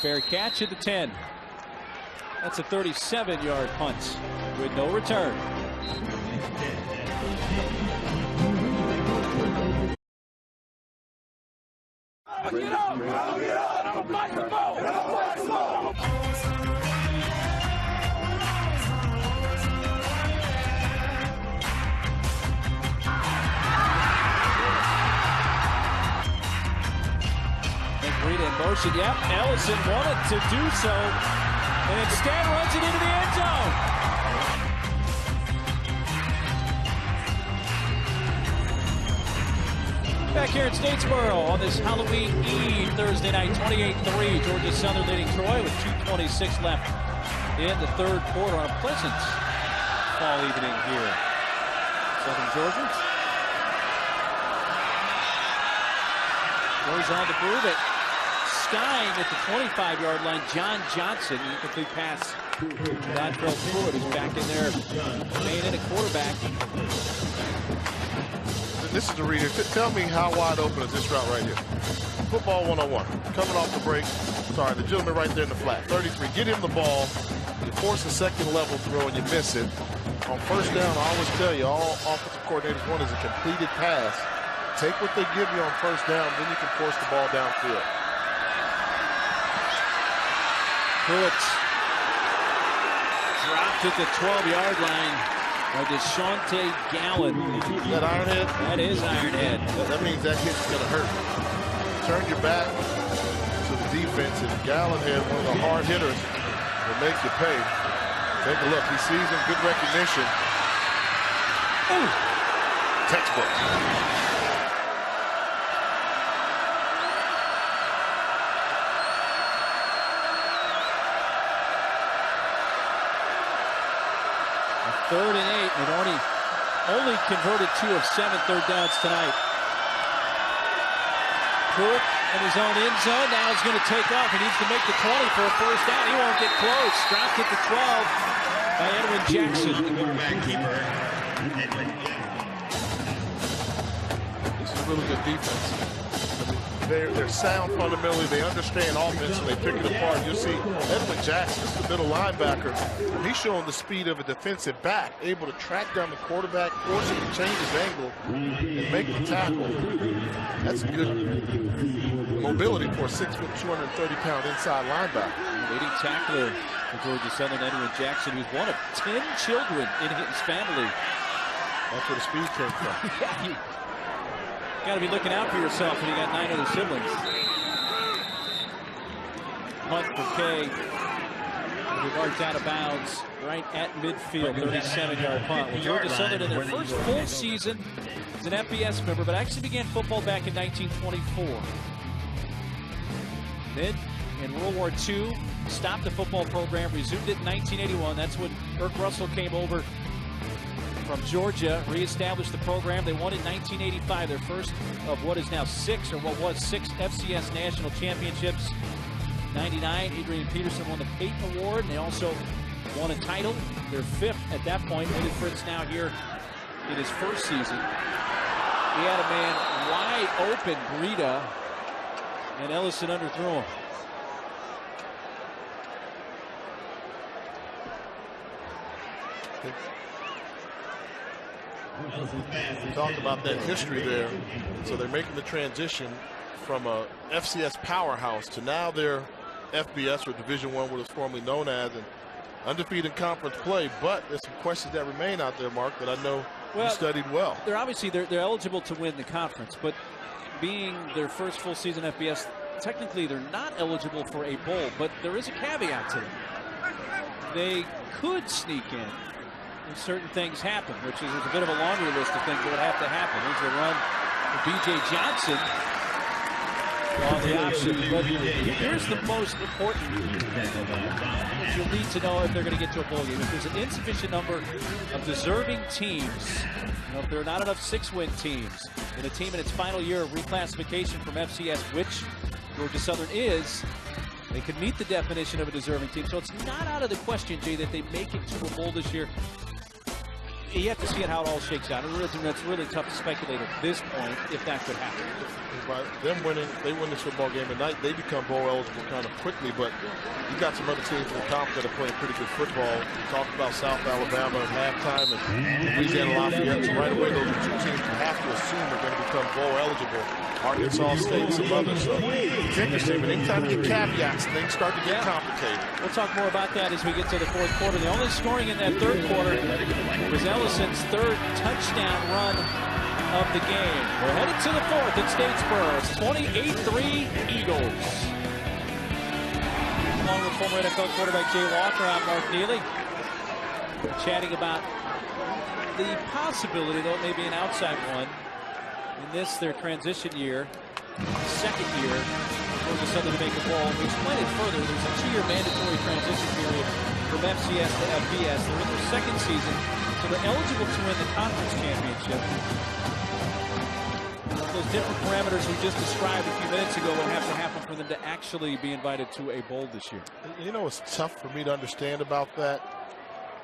fair catch at the 10. That's a 37-yard punt with no return. Get up! Get up! I'm a fight the ball! Breida in motion. Yep, Ellison wanted to do so, and instead runs it into the end zone. Back here in Statesboro on this Halloween Eve Thursday night, 28-3. Georgia Southern leading Troy with 2:26 left in the third quarter on a pleasant fall evening here. Southern Georgia goes on to move it. Skying at the 25-yard line, John Johnson, complete pass. Dontrell Pruitt is back in there, main and a quarterback. This is the reader. Tell me how wide open is this route right here? Football 101. Coming off the break. Sorry, the gentleman right there in the flat. 33. Get him the ball. You force a second level throw and you miss it. On first down, I always tell you, all offensive coordinators want is a completed pass. Take what they give you on first down, then you can force the ball downfield. Pruitt dropped at the 12-yard line by Deshaunte Gallen. That Ironhead? That is Ironhead. That means that hit's going to hurt. Turn your back to the defense, and Gallenhead, one of the hard hitters, will make you pay. Take a look. He sees him. Good recognition. Ooh. Textbook. Third and 8. They've only converted 2 of 7 third downs tonight. Pruitt in his own end zone. Now he's going to take off. He needs to make the 20 for a first down. He won't get close. Dropped at the 12 by Edwin Jackson. This is a really good defense. They're sound fundamentally. They understand offense and they pick it apart. You'll see Edwin Jackson, this is the middle linebacker. He's showing the speed of a defensive back, able to track down the quarterback, force him to change his angle, and make the tackle. That's good mobility for a 6', 230-pound inside linebacker. Leading tackler for Georgia Southern, Edwin Jackson, who's one of 10 children in his family. That's where the speed came from. Yeah, got to be looking out for yourself when you got 9 other siblings. Punt for Kay. He marked out of bounds right at midfield. 37-yard punt. Well, Georgia Southern in their first full season as an FBS member, but actually began football back in 1924. Then in World War II, stopped the football program, resumed it in 1981. That's when Irk Russell came over from Georgia, reestablished the program. They won in 1985, their first of what is now 6 FCS national championships. 99, Adrian Peterson won the Peyton Award, and they also won a title, their 5th at that point. Willie Fritz now here in his first season. He had a man wide open, Breida, and Ellison underthrew him. We talked about that history there. So they're making the transition from a FCS powerhouse to now they're FBS, or Division I, what it was formerly known as, and undefeated conference play. But there's some questions that remain out there, Mark, that I know you studied well. They're obviously they're eligible to win the conference, but being their first full season FBS, technically they're not eligible for a bowl. But there is a caveat to it. They could sneak in if certain things happen, which is a bit of a laundry list of things that would have to happen. There's a run for B.J. Johnson on the option. But here's the most important that you'll need to know if they're going to get to a bowl game. If there's an insufficient number of deserving teams, if there are not enough 6-win teams, and a team in its final year of reclassification from FCS, which Georgia Southern is, they could meet the definition of a deserving team. So it's not out of the question, Jay, that they make it to a bowl this year. you have to see how it all shakes out. It's really tough to speculate at this point if that could happen. By them winning, they win this football game tonight, they become bowl eligible kind of quickly, but you got some other teams in the conference that are playing pretty good football. We talked about South Alabama at halftime and Louisiana Lafayette. So right away, those are two teams you have to assume are going to become bowl eligible. Arkansas State and some others. So it's interesting, but anytime you get caveats, things start to get complicated. We'll talk more about that as we get to the fourth quarter. The only scoring in that third quarter was Ellison's third touchdown run of the game. We're headed to the fourth at Statesboro. It's 28-3 Eagles. Along with former NFL quarterback Jay Walker, I'm Mark Neely. Chatting about the possibility, though it may be an outside one, in this, their transition year, second year, Georgia Southern to make a bowl. We explain it further. There's a 2-year mandatory transition period from FCS to FBS. They're in their second season, so they're eligible to win the conference championship. Those different parameters we just described a few minutes ago would have to happen for them to actually be invited to a bowl this year. You know what's tough for me to understand about that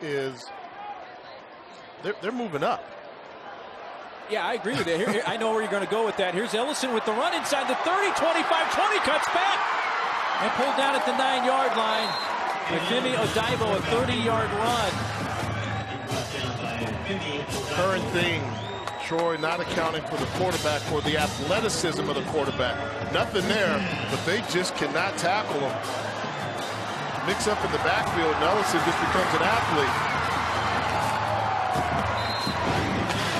is they're moving up. Yeah, I agree with you. Here, I know where you're going to go with that. Here's Ellison with the run inside the 30, 25, 20, cuts back and pulled down at the 9-yard line. Femi Odaibo, a 30-yard run. Current thing. Troy not accounting for the quarterback, for the athleticism of the quarterback. Nothing there, but they just cannot tackle him. Mix up in the backfield, and Ellison just becomes an athlete.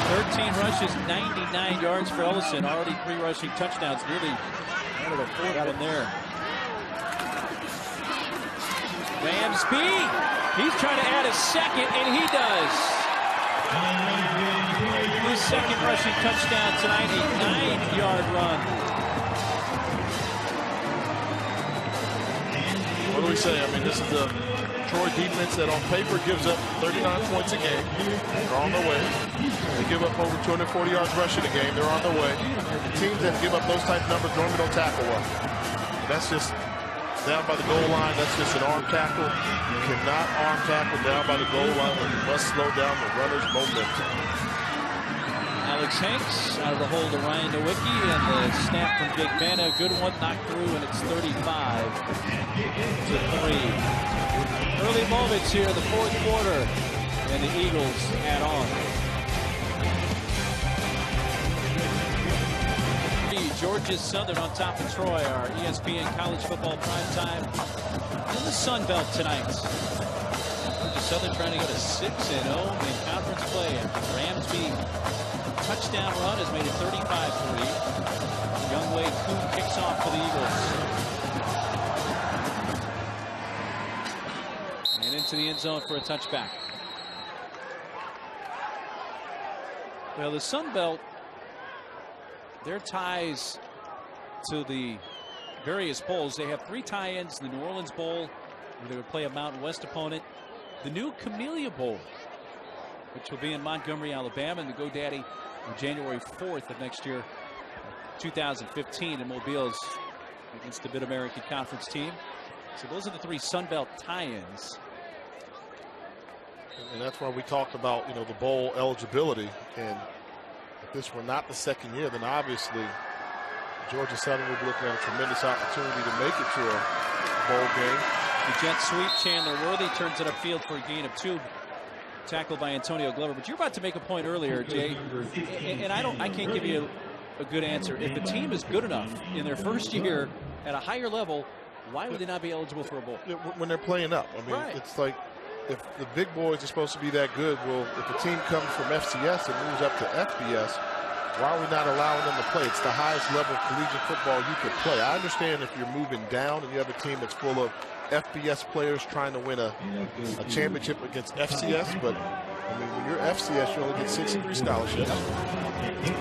13 rushes, 99 yards for Ellison. Already 3 rushing touchdowns. Nearly out of the fourth one there. Ramsby, he's trying to add a second, and he does. His second rushing touchdown tonight, a 9-yard run. What do we say? I mean, this is the Troy defense that on paper gives up 39 points a game. They're on their way. They give up over 240 yards rushing a game. They're on their way. The teams that give up those type of numbers normally don't tackle well. That's just down by the goal line. That's just an arm tackle. You cannot arm tackle down by the goal line when you must slow down the runner's momentum. Alex Hanks out of the hold of Ryan Nowicki, and the snap from Jake Vanna. Good one, knocked through, and it's 35-3. Early moments here in the fourth quarter, and the Eagles add on. Georgia Southern on top of Troy, our ESPN college football primetime in the Sun Belt tonight. Georgia Southern trying to go to 6-0 in conference play after Ramsby touchdown run has made it 35-3. Youngway Kuhn kicks off for the Eagles. And into the end zone for a touchback. Well, the Sun Belt, their ties to the various bowls, they have 3 tie-ins: the New Orleans Bowl, where they would play a Mountain West opponent, the new Camellia Bowl, which will be in Montgomery, Alabama, and the GoDaddy on January 4th of next year, 2015, in Mobile's against the Mid-American Conference team. So those are the 3 Sun Belt tie-ins. And that's why we talked about, the bowl eligibility. And if this were not the second year, then obviously Georgia Southern would be looking at a tremendous opportunity to make it to a bowl game. The jet sweep, Chandler Worthy turns it upfield for a gain of 2. Tackled by Antonio Glover. But you're about to make a point earlier, Jay, and I can't give you a good answer. If the team is good enough in their first year at a higher level, why would they not be eligible for a bowl? When they're playing up. I mean, It's like, if the big boys are supposed to be that good, well, if a team comes from FCS and moves up to FBS, why are we not allowing them to play? It's the highest level of collegiate football you could play. I understand if you're moving down and you have a team that's full of FBS players trying to win a championship against FCS, but I mean, when you're FCS, you only get 63 scholarships.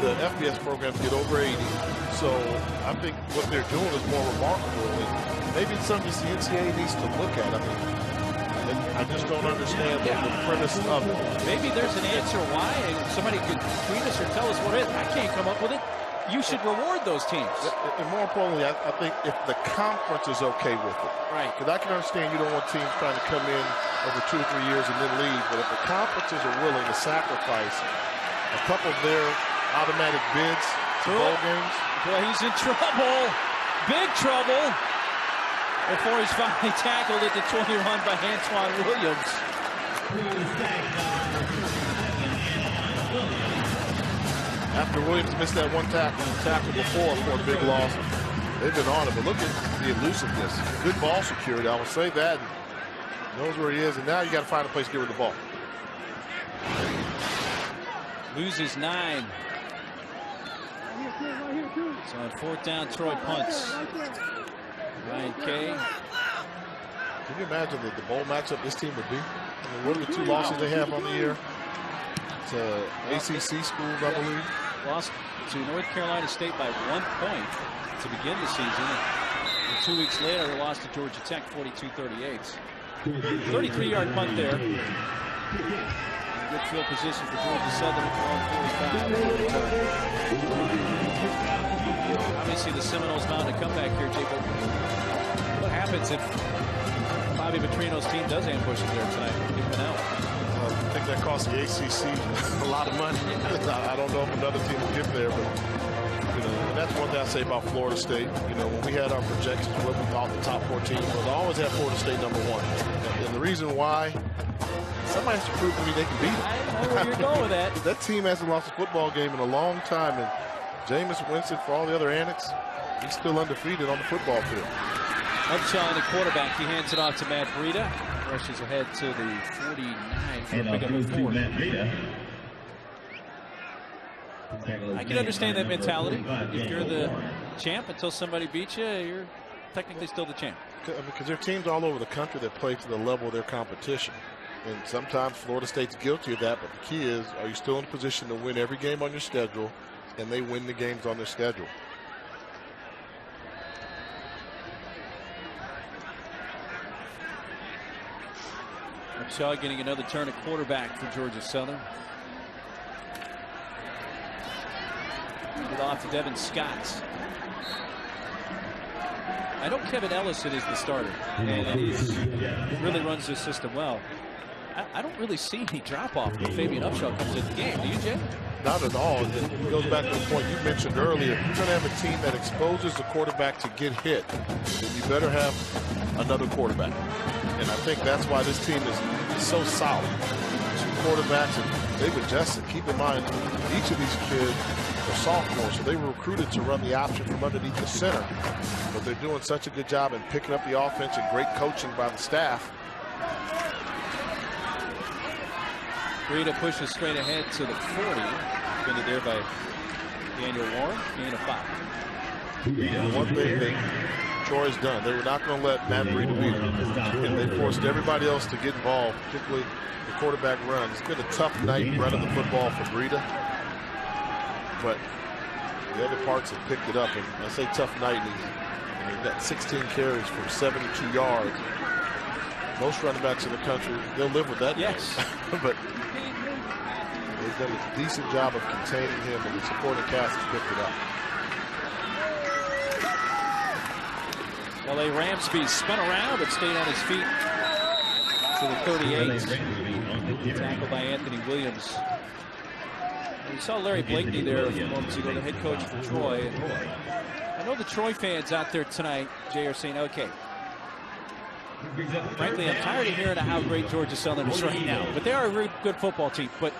The FBS programs get over 80. So I think what they're doing is more remarkable. And maybe it's something the NCAA needs to look at. I mean, I just don't understand the premise of it. Maybe there's an answer why. Somebody could tweet us or tell us what it is. I can't come up with it. you should reward those teams. And more importantly, I think if the conference is okay with it. Right. Because I can understand you don't want teams trying to come in over 2 or 3 years and then leave. But if the conferences are willing to sacrifice a couple of their automatic bids to bowl games. Boy, he's in trouble. Big trouble. Before he's finally tackled at the 20 run by Antoine Williams. After Williams missed that one tackle before for a big loss, they've been on it. But look at the elusiveness. Good ball security, I will say that. Knows where he is, and now you got to find a place to get rid of the ball. Loses 9. So on 4th down, Troy punts. Ryan Kay. Can you imagine the bowl matchup this team would be? I mean, what are the 2 losses they have on the year? To ACC schools, I believe. Lost to North Carolina State by 1 point to begin the season. And 2 weeks later, they lost to Georgia Tech 42-38. 33-yard punt there. Good field position for Georgia Southern at 45. Obviously, the Seminoles mounted a comeback here, Jay. But what happens if Bobby Petrino's team does ambush it there tonight? Give them out. I think that cost the ACC a lot of money. I don't know if another team will get there, but and that's one thing I say about Florida State. When we had our projections, what we thought the top 4 teams was, I always had Florida State number 1. And the reason why, somebody has to prove to me they can beat them. I know where you're going with that. That team hasn't lost a football game in a long time, and Jameis Winston, for all the other antics, he's still undefeated on the football field. Upshaw, the quarterback, he hands it off to Matt Breida. Rushes ahead to the 49 for a pick up of 4. I can understand that mentality. If you're the champ until somebody beats you, you're technically still the champ. Because there are teams all over the country that play to the level of their competition. And sometimes Florida State's guilty of that, but the key is, are you still in a position to win every game on your schedule, and they win the games on their schedule? Upshaw getting another turn at quarterback for Georgia Southern. Get off to Devin Scott. I know Kevin Ellison is the starter, and he really runs this system well. I don't really see any drop-off when Fabian Upshaw comes in the game. Do you, Jay? Not at all. It goes back to the point you mentioned earlier. If you're going to have a team that exposes the quarterback to get hit, then you better have another quarterback. And I think that's why this team is so solid. 2 quarterbacks, and they've adjusted. Keep in mind, each of these kids are sophomores, so they were recruited to run the option from underneath the center. But they're doing such a good job in picking up the offense and great coaching by the staff. Breida pushes straight ahead to the 40. Defended there by Daniel Warren. Gain of 5. One thing that Troy's done, they were not going to let Matt Breida beat them. And they forced everybody else to get involved, particularly the quarterback run. It's been a tough night running the football for Breida. But the other parts have picked it up. And I say tough night, and he's got 16 carries for 72 yards. Most running backs in the country, they'll live with that. Yes. But they've done a decent job of containing him, and the supporting cast has picked it up. L.A. Ramsby spun around but stayed on his feet to the 38. Tackled by Anthony Williams. We saw Larry Blakeney there a few moments ago, the head coach for Troy. I know the Troy fans out there tonight, Jay, are saying, okay, frankly, I'm tired of hearing how great Georgia Southern is right now. But they are a really good football team. But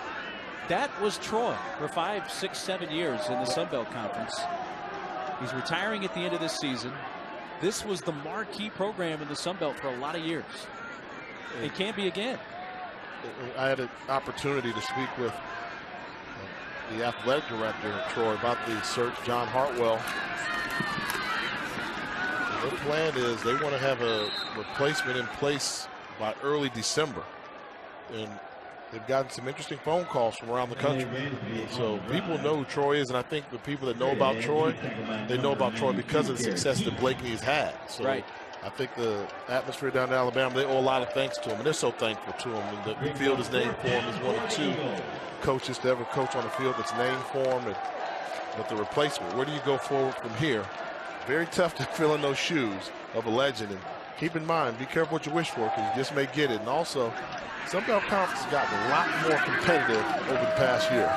that was Troy for 5, 6, 7 years in the Sun Belt Conference. He's retiring at the end of this season. This was the marquee program in the Sun Belt for a lot of years. It can be again. I had an opportunity to speak with the athletic director of Troy about the search, John Hartwell. And their plan is they want to have a replacement in place by early December. And they've gotten some interesting phone calls from around the country. And so people know who Troy is, and I think the people that know about Troy, they know about Troy because of the success that Blakeney has had. So right. I think the atmosphere down in Alabama, they owe a lot of thanks to him, and they're so thankful to him. And the field is named for him. He's one of 2 coaches to ever coach on a field that's named for him. And But the replacement, where do you go forward from here? Very tough to fill in those shoes of a legend. And keep in mind, be careful what you wish for, because you just may get it. And also, Sun Belt Conference has gotten a lot more competitive over the past year.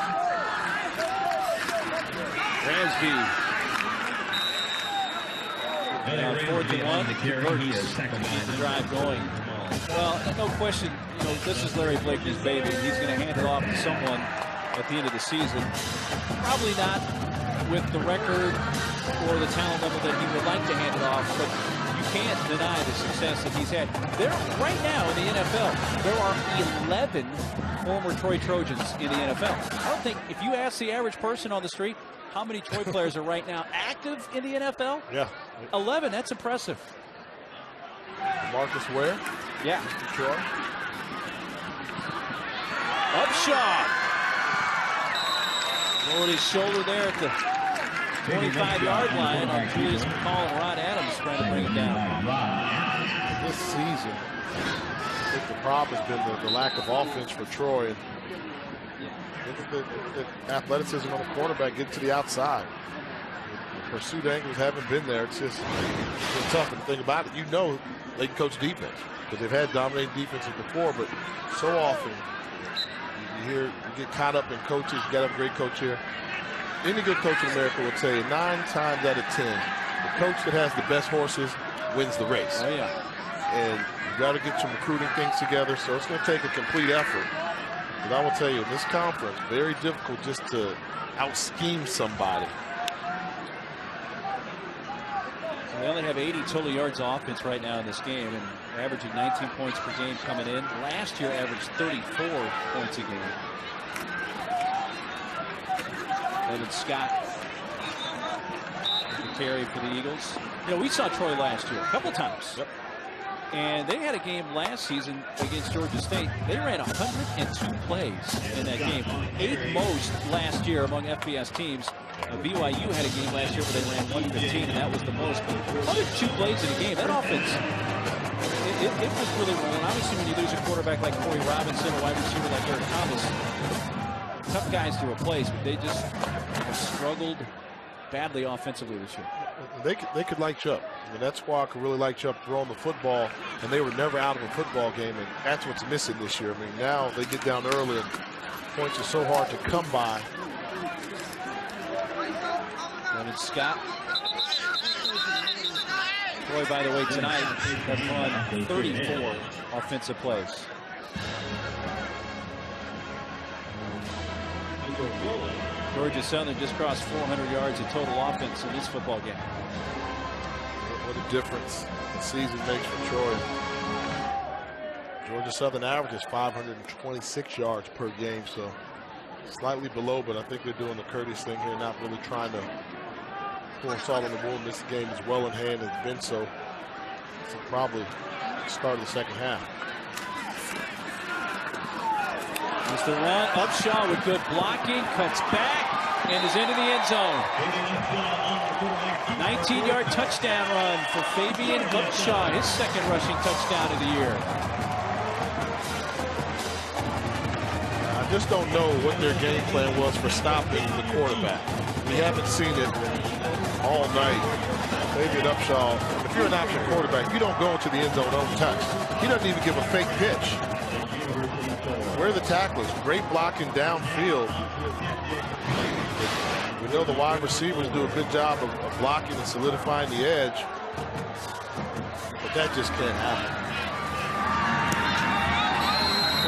Ransby. And 4th and 1, converts, keep the drive going. Well, no question, this is Larry Blakeney's baby. He's going to hand it off to someone at the end of the season. Probably not with the record or the talent level that he would like to hand it off, but you can't deny the success that he's had. There, right now in the NFL, there are 11 former Troy Trojans in the NFL. I don't think, if you ask the average person on the street, how many Troy players are right now active in the NFL? Yeah. 11, that's impressive. Marcus Ware. Yeah. Troy. Upshaw. Lowered his shoulder there at the 25-yard line on Julius McCall and Rod Adams trying to bring it down. This season, I think the problem has been the lack of offense for Troy. The athleticism on the quarterback getting to the outside. The pursuit angles haven't been there. It's just been tough. And the thing about it, they can coach defense because they've had dominating defenses before, but so often you get caught up in coaches. You got to have a great coach here. Any good coach in America will tell you 9 times out of 10, the coach that has the best horses wins the race. Oh, yeah. And you got to get some recruiting things together, so it's going to take a complete effort. But I will tell you, in this conference, very difficult just to out-scheme somebody. So they only have 80 total yards of offense right now in this game, and averaging 19 points per game coming in. Last year averaged 34 points a game. Evan Scott carry for the Eagles. We saw Troy last year a couple times. Yep. And they had a game last season against Georgia State. They ran 102 plays in that game. 8th most last year among FBS teams. BYU had a game last year where they ran 115, and that was the most. But 102 plays in a game. That offense, it was really rolling. Obviously, when you lose a quarterback like Corey Robinson, a wide receiver like Eric Thomas, tough guys to replace, but they just have struggled badly offensively this year. They could light you up. I mean, that squad could really light you up throwing the football, and they were never out of a football game, and that's what's missing this year. I mean, now they get down early, and points are so hard to come by. And it's Scott. Troy, by the way, tonight have run 34 offensive plays. Georgia Southern just crossed 400 yards of total offense in this football game. What a difference the season makes for Troy. Georgia Southern averages 526 yards per game, so slightly below, but I think they're doing the Curtis thing here, not really trying to pour salt on the wound. This game is well in hand, and it's been so probably start of the second half. As the run, Upshaw with good blocking, cuts back, and is into the end zone. 19-yard touchdown run for Fabian Upshaw, his second rushing touchdown of the year. I just don't know what their game plan was for stopping the quarterback. We haven't seen it all night. Fabian Upshaw, if you're an option quarterback, you don't go into the end zone untouched. He doesn't even give a fake pitch. Where are the tacklers? Great blocking downfield. We know the wide receivers do a good job of blocking and solidifying the edge, but that just can't happen.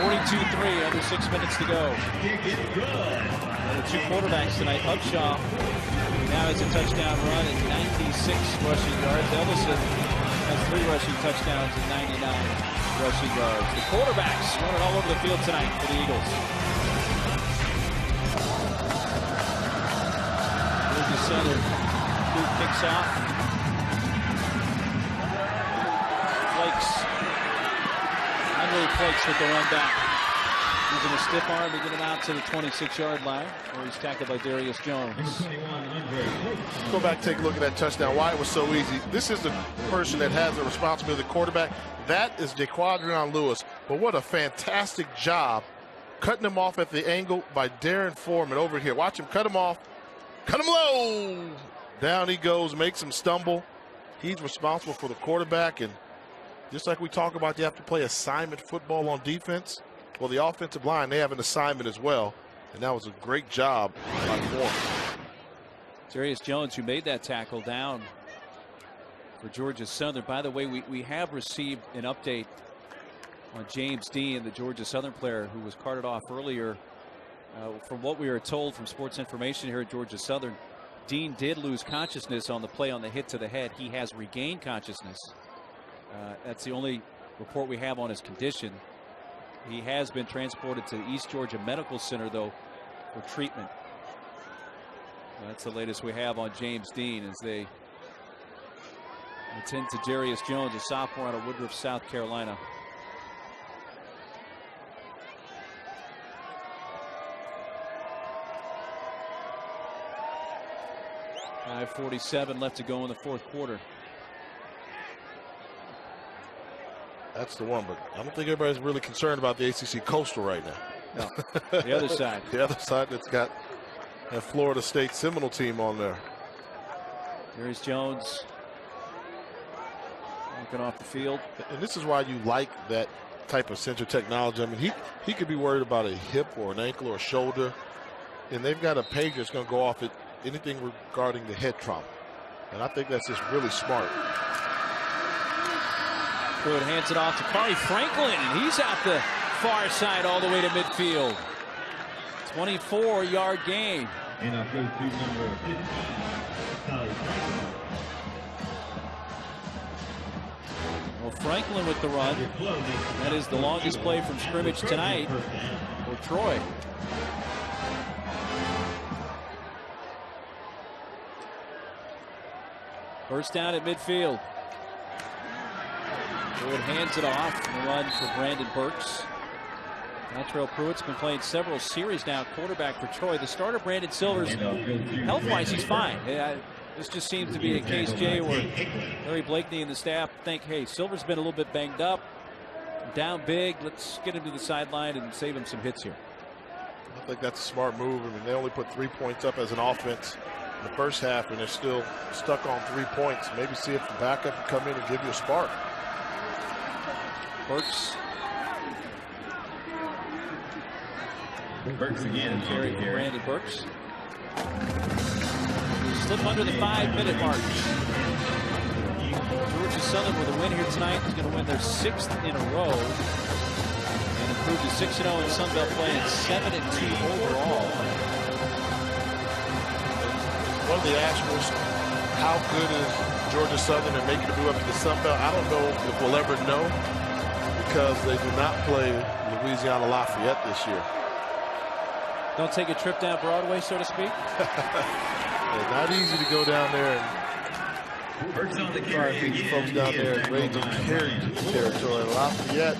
42-3, under 6 minutes to go. And the two quarterbacks tonight, Upshaw now has a touchdown run and 96 rushing yards. Ellison has 3 rushing touchdowns and 99 rushing yards. The quarterbacks running all over the field tonight for the Eagles. Georgia Southern, Duke kicks out. Flakes. Unruly Flakes with the run back. Using a stiff arm to get him out to the 26-yard line, where he's tackled by Darius Jones. Go back and take a look at that touchdown. Why it was so easy. This is the person that has the responsibility of the quarterback. That is Jaquadrion Lewis. But what a fantastic job cutting him off at the angle by Darren Foreman over here. Watch him cut him off Cut him low. Down he goes, makes him stumble. He's responsible for the quarterback, and just like we talk about, you have to play assignment football on defense. Well, the offensive line, they have an assignment as well, and that was a great job by Moore. Darius Jones, who made that tackle, down for Georgia Southern. By the way, we have received an update on James Dean, the Georgia Southern player who was carted off earlier. From what we were told from Sports Information here at Georgia Southern, Dean did lose consciousness on the play on the hit to the head. He has regained consciousness. That's the only report we have on his condition. He has been transported to the East Georgia Medical Center, though, for treatment. That's the latest we have on James Dean as they attend to Darius Jones, a sophomore out of Woodruff, South Carolina. .547 left to go in the fourth quarter. That's the one, but I don't think everybody's really concerned about the ACC Coastal right now. No, the other side. The other side that's got that Florida State Seminole team on there. Darius Jones walking off the field. And this is why you like that type of center technology. I mean, he could be worried about a hip or an ankle or a shoulder, and they've got a pager that's going to go off at anything regarding the head trauma. And I think that's just really smart. Pruitt hands it off to Khari Franklin, and he's out the far side all the way to midfield. 24-yard gain. And I'll go to number 15, Khari Franklin. Well, Franklin with the run. That is the longest play from scrimmage tonight for Troy. First down at midfield. Pruitt hands it off and a run for Brandon Burks. Dontrell Pruitt's been playing several series now, quarterback for Troy. The starter, Brandon Silvers, health-wise, he's fine. This just seems to be a case, Jay, where Larry Blakeney and the staff think, hey, Silver's been a little bit banged up, down big. Let's get him to the sideline and save him some hits here. I think that's a smart move. I mean, they only put 3 points up as an offense in the first half, and they're still stuck on 3 points. Maybe see if the backup can come in and give you a spark. Burks. Burks again. Carry for Brandon Burks. Slip under the 5-minute mark. Georgia Southern with a win here tonight is going to win their 6th in a row and improve to 6-0 in Sun Belt play and 7-2 overall. One of the asterisks, how good is Georgia Southern at making the move up to the Sun Belt? I don't know if we'll ever know, because they do not play Louisiana Lafayette this year. Don't take a trip down Broadway, so to speak. It's not easy to go down there and try to get folks down there in Raging Carry territory. Lafayette,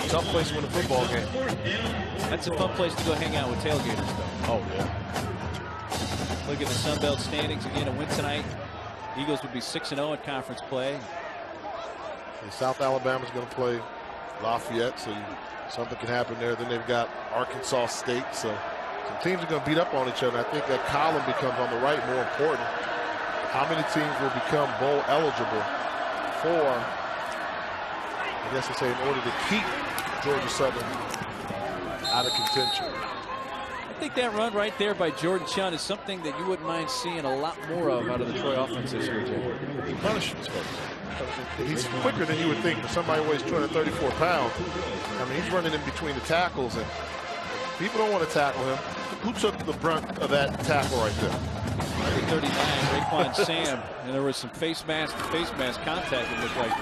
tough place to win a football game. That's a fun place to go hang out with tailgaters, though. Oh, yeah. Look at the Sun Belt standings again. A win tonight. Eagles would be 6-0 in conference play. And South Alabama's going to play Lafayette, so something can happen there. Then they've got Arkansas State, so some teams are going to beat up on each other. I think that column becomes on the right more important. How many teams will become bowl eligible for, I guess I say, in order to keep Georgia Southern out of contention? I think that run right there by Jordan Chunn is something that you wouldn't mind seeing a lot more of out of the Troy offense this year, Jay. He punishes folks. He's quicker than you would think for somebody who weighs 234 pounds. I mean, he's running in between the tackles, and people don't want to tackle him. Who took the brunt of that tackle right there? Number 39, Raekwon Sam, and there was some face mask contact that looked like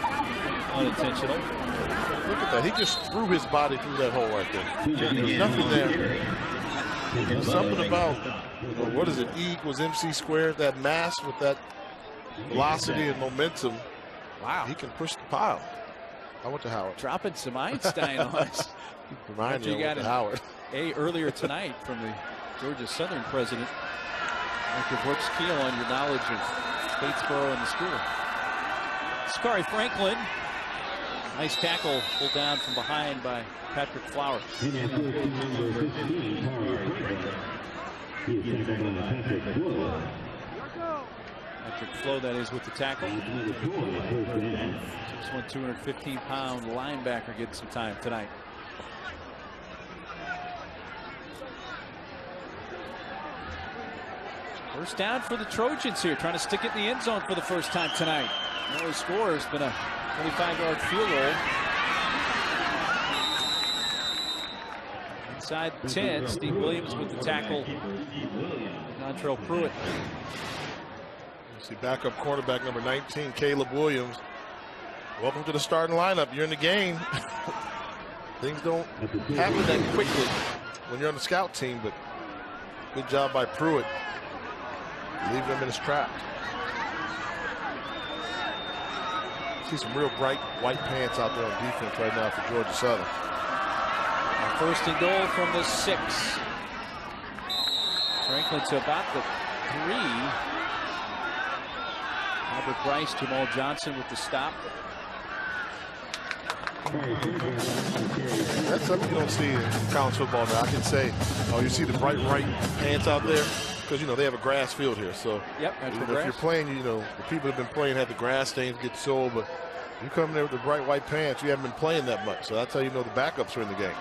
unintentional. Look at that. He just threw his body through that hole right there. There's nothing there. There's something about, what is it, E equals MC squared, that mass with that velocity and momentum. Wow. He can push the pile. I went to Howard. Dropping some Einstein on us. Remind you, I went to Howard. Earlier tonight from the Georgia Southern president, Dr. Brooks Keel, on your knowledge of Statesboro and the school. Khari Franklin. Nice tackle pulled down from behind by Patrick Flowers. Patrick Flo, that is, with the tackle. 6'1", 215-pound linebacker getting some time tonight. First down for the Trojans here, trying to stick it in the end zone for the first time tonight. The only score has been a 25-yard field goal. Inside 10, Steve Williams with the tackle. Dontrell Pruitt. See backup quarterback number 19, Caleb Williams. Welcome to the starting lineup. You're in the game. Things don't happen that quickly when you're on the scout team, but good job by Pruitt. Leaving him in his trap. See some real bright white pants out there on defense right now for Georgia Southern. First and goal from the 6. Franklin to about the 3. Albert Bryce, Jamal Johnson with the stop. That's something you don't see in college football now. I can say, oh, you see the bright white pants out there? Because, you know, they have a grass field here. So yep, if you're playing, you know, the people that have been playing have the grass stains get sold. But you come in there with the bright white pants, you haven't been playing that much. So that's how you know the backups are in the game.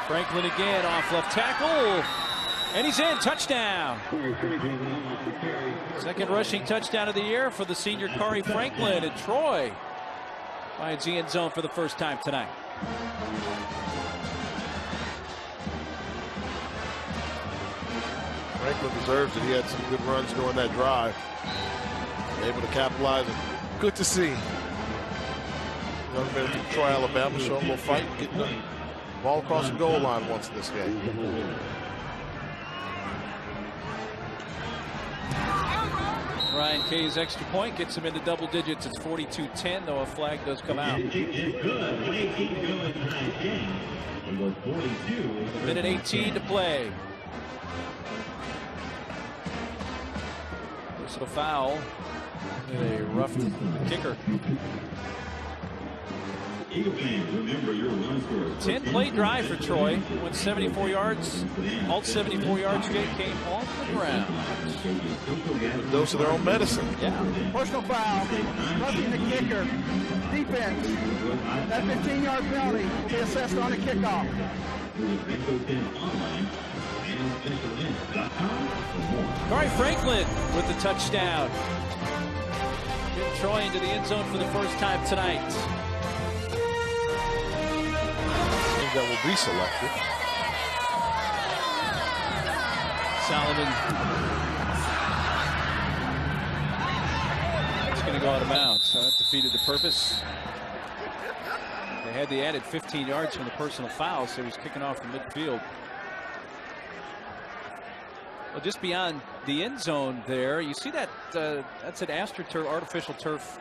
Franklin again off left tackle. And he's in. Touchdown. Second rushing touchdown of the year for the senior Khari Franklin. And Troy finds the end zone for the first time tonight. Franklin deserves it. He had some good runs during that drive. Able to capitalize. And good to see. Young man from Troy, Alabama, showing a little fight, getting the ball across the goal line once in this game. Ryan Kay's extra point gets him into double digits. It's 42-10, though a flag does come out. Minute 18 to play. Personal foul. A rough kicker. 10-play drive for Troy. Went 74 yards. All 74 yards came off the ground. Dose of their own medicine. Yeah. Personal foul. Roughing the kicker. Defense. That 15-yard penalty will be assessed on a kickoff. Khari Franklin with the touchdown. Get Troy into the end zone for the first time tonight. That will be selected. Solomon. It's going to go out of bounds. So that defeated the purpose. They had the added 15 yards from the personal foul, so he's kicking off from midfield. Well, just beyond the end zone there, you see that that's an AstroTurf, artificial turf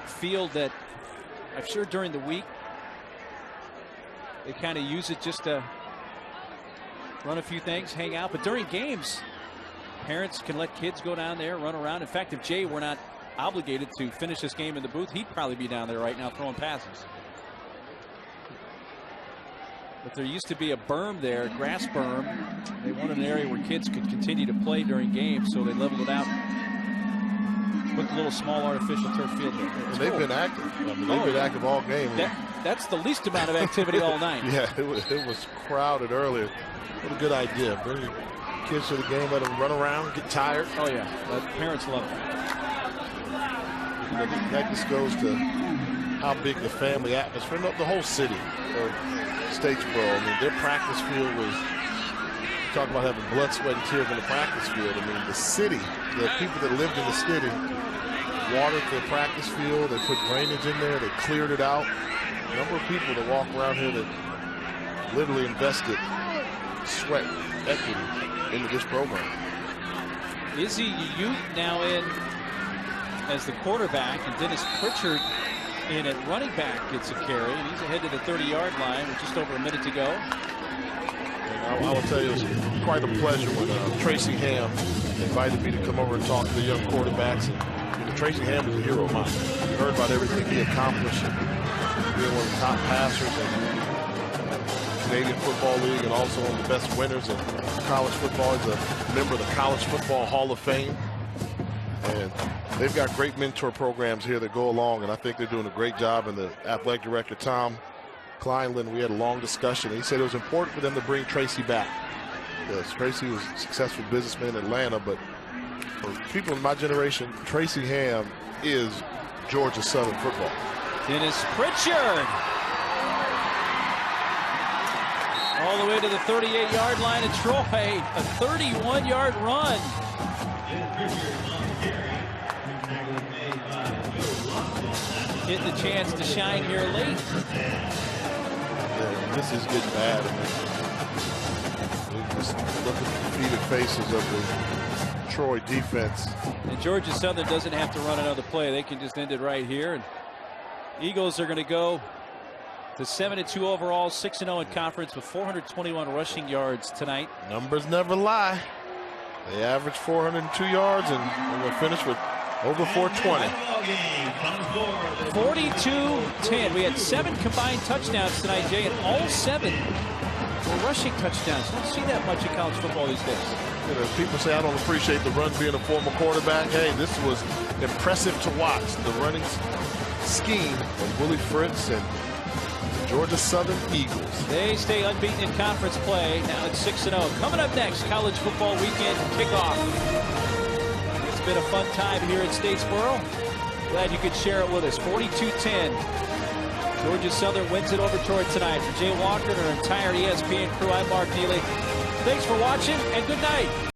field that I'm sure during the week they kind of use it just to run a few things, hang out. But during games, parents can let kids go down there, run around. In fact, if Jay were not obligated to finish this game in the booth, he'd probably be down there right now throwing passes. But there used to be a berm there, a grass berm. They wanted an area where kids could continue to play during games, so they leveled it out. Put the little small artificial turf field there. And they've been active. I mean, they've been active all game. That's the least amount of activity all night. Yeah, it was crowded earlier. What a good idea. Bring your kids to the game, let them run around, get tired. Oh, yeah. Parents love it. That just goes to how big the family atmosphere, the whole city of Statesboro. I mean, their practice field was, talk about having blood, sweat, and tears in the practice field. I mean, the city, the people that lived in the city watered their practice field. They put drainage in there. They cleared it out. A number of people that walk around here that literally invested sweat, equity into this program. Izzy Ute now in as the quarterback, and Dennis Pritchard in at running back gets a carry, and he's ahead to the 30-yard line with just over a minute to go. And I will tell you, it was quite a pleasure when Tracy Ham invited me to come over and talk to the young quarterbacks. And Tracy Ham is a hero of mine. You heard about everything he accomplished, and being one of the top passers. And Canadian Football League and also one of the best winners in college football. He's a member of the College Football Hall of Fame. And they've got great mentor programs here that go along, and I think they're doing a great job. And the athletic director, Tom Kleinlin, we had a long discussion. He said it was important for them to bring Tracy back. Because Tracy was a successful businessman in Atlanta, but for people in my generation, Tracy Ham is Georgia Southern football. Dennis Pritchard. All the way to the 38-yard line of Troy. A 31-yard run. Getting the chance to shine here late. Yeah, this is getting bad. Just look at the defeated faces of the Troy defense. And Georgia Southern doesn't have to run another play. They can just end it right here. And Eagles are going to go to 7-2 overall, 6-0 in conference with 421 rushing yards tonight. Numbers never lie. They average 402 yards, and we're going to finish with over 420. 42-10. We had 7 combined touchdowns tonight, Jay, and all 7 were rushing touchdowns. You don't see that much in college football these days. You know, people say I don't appreciate the run being a former quarterback. Hey, this was impressive to watch. The running scheme of Willie Fritz and the Georgia Southern Eagles. They stay unbeaten in conference play. Now it's 6-0. Coming up next, college football weekend kickoff. It's been a fun time here at Statesboro. Glad you could share it with us. 42-10. Georgia Southern wins it over Troy tonight. For Jay Walker and our entire ESPN crew, I'm Mark Neely. Thanks for watching, and good night.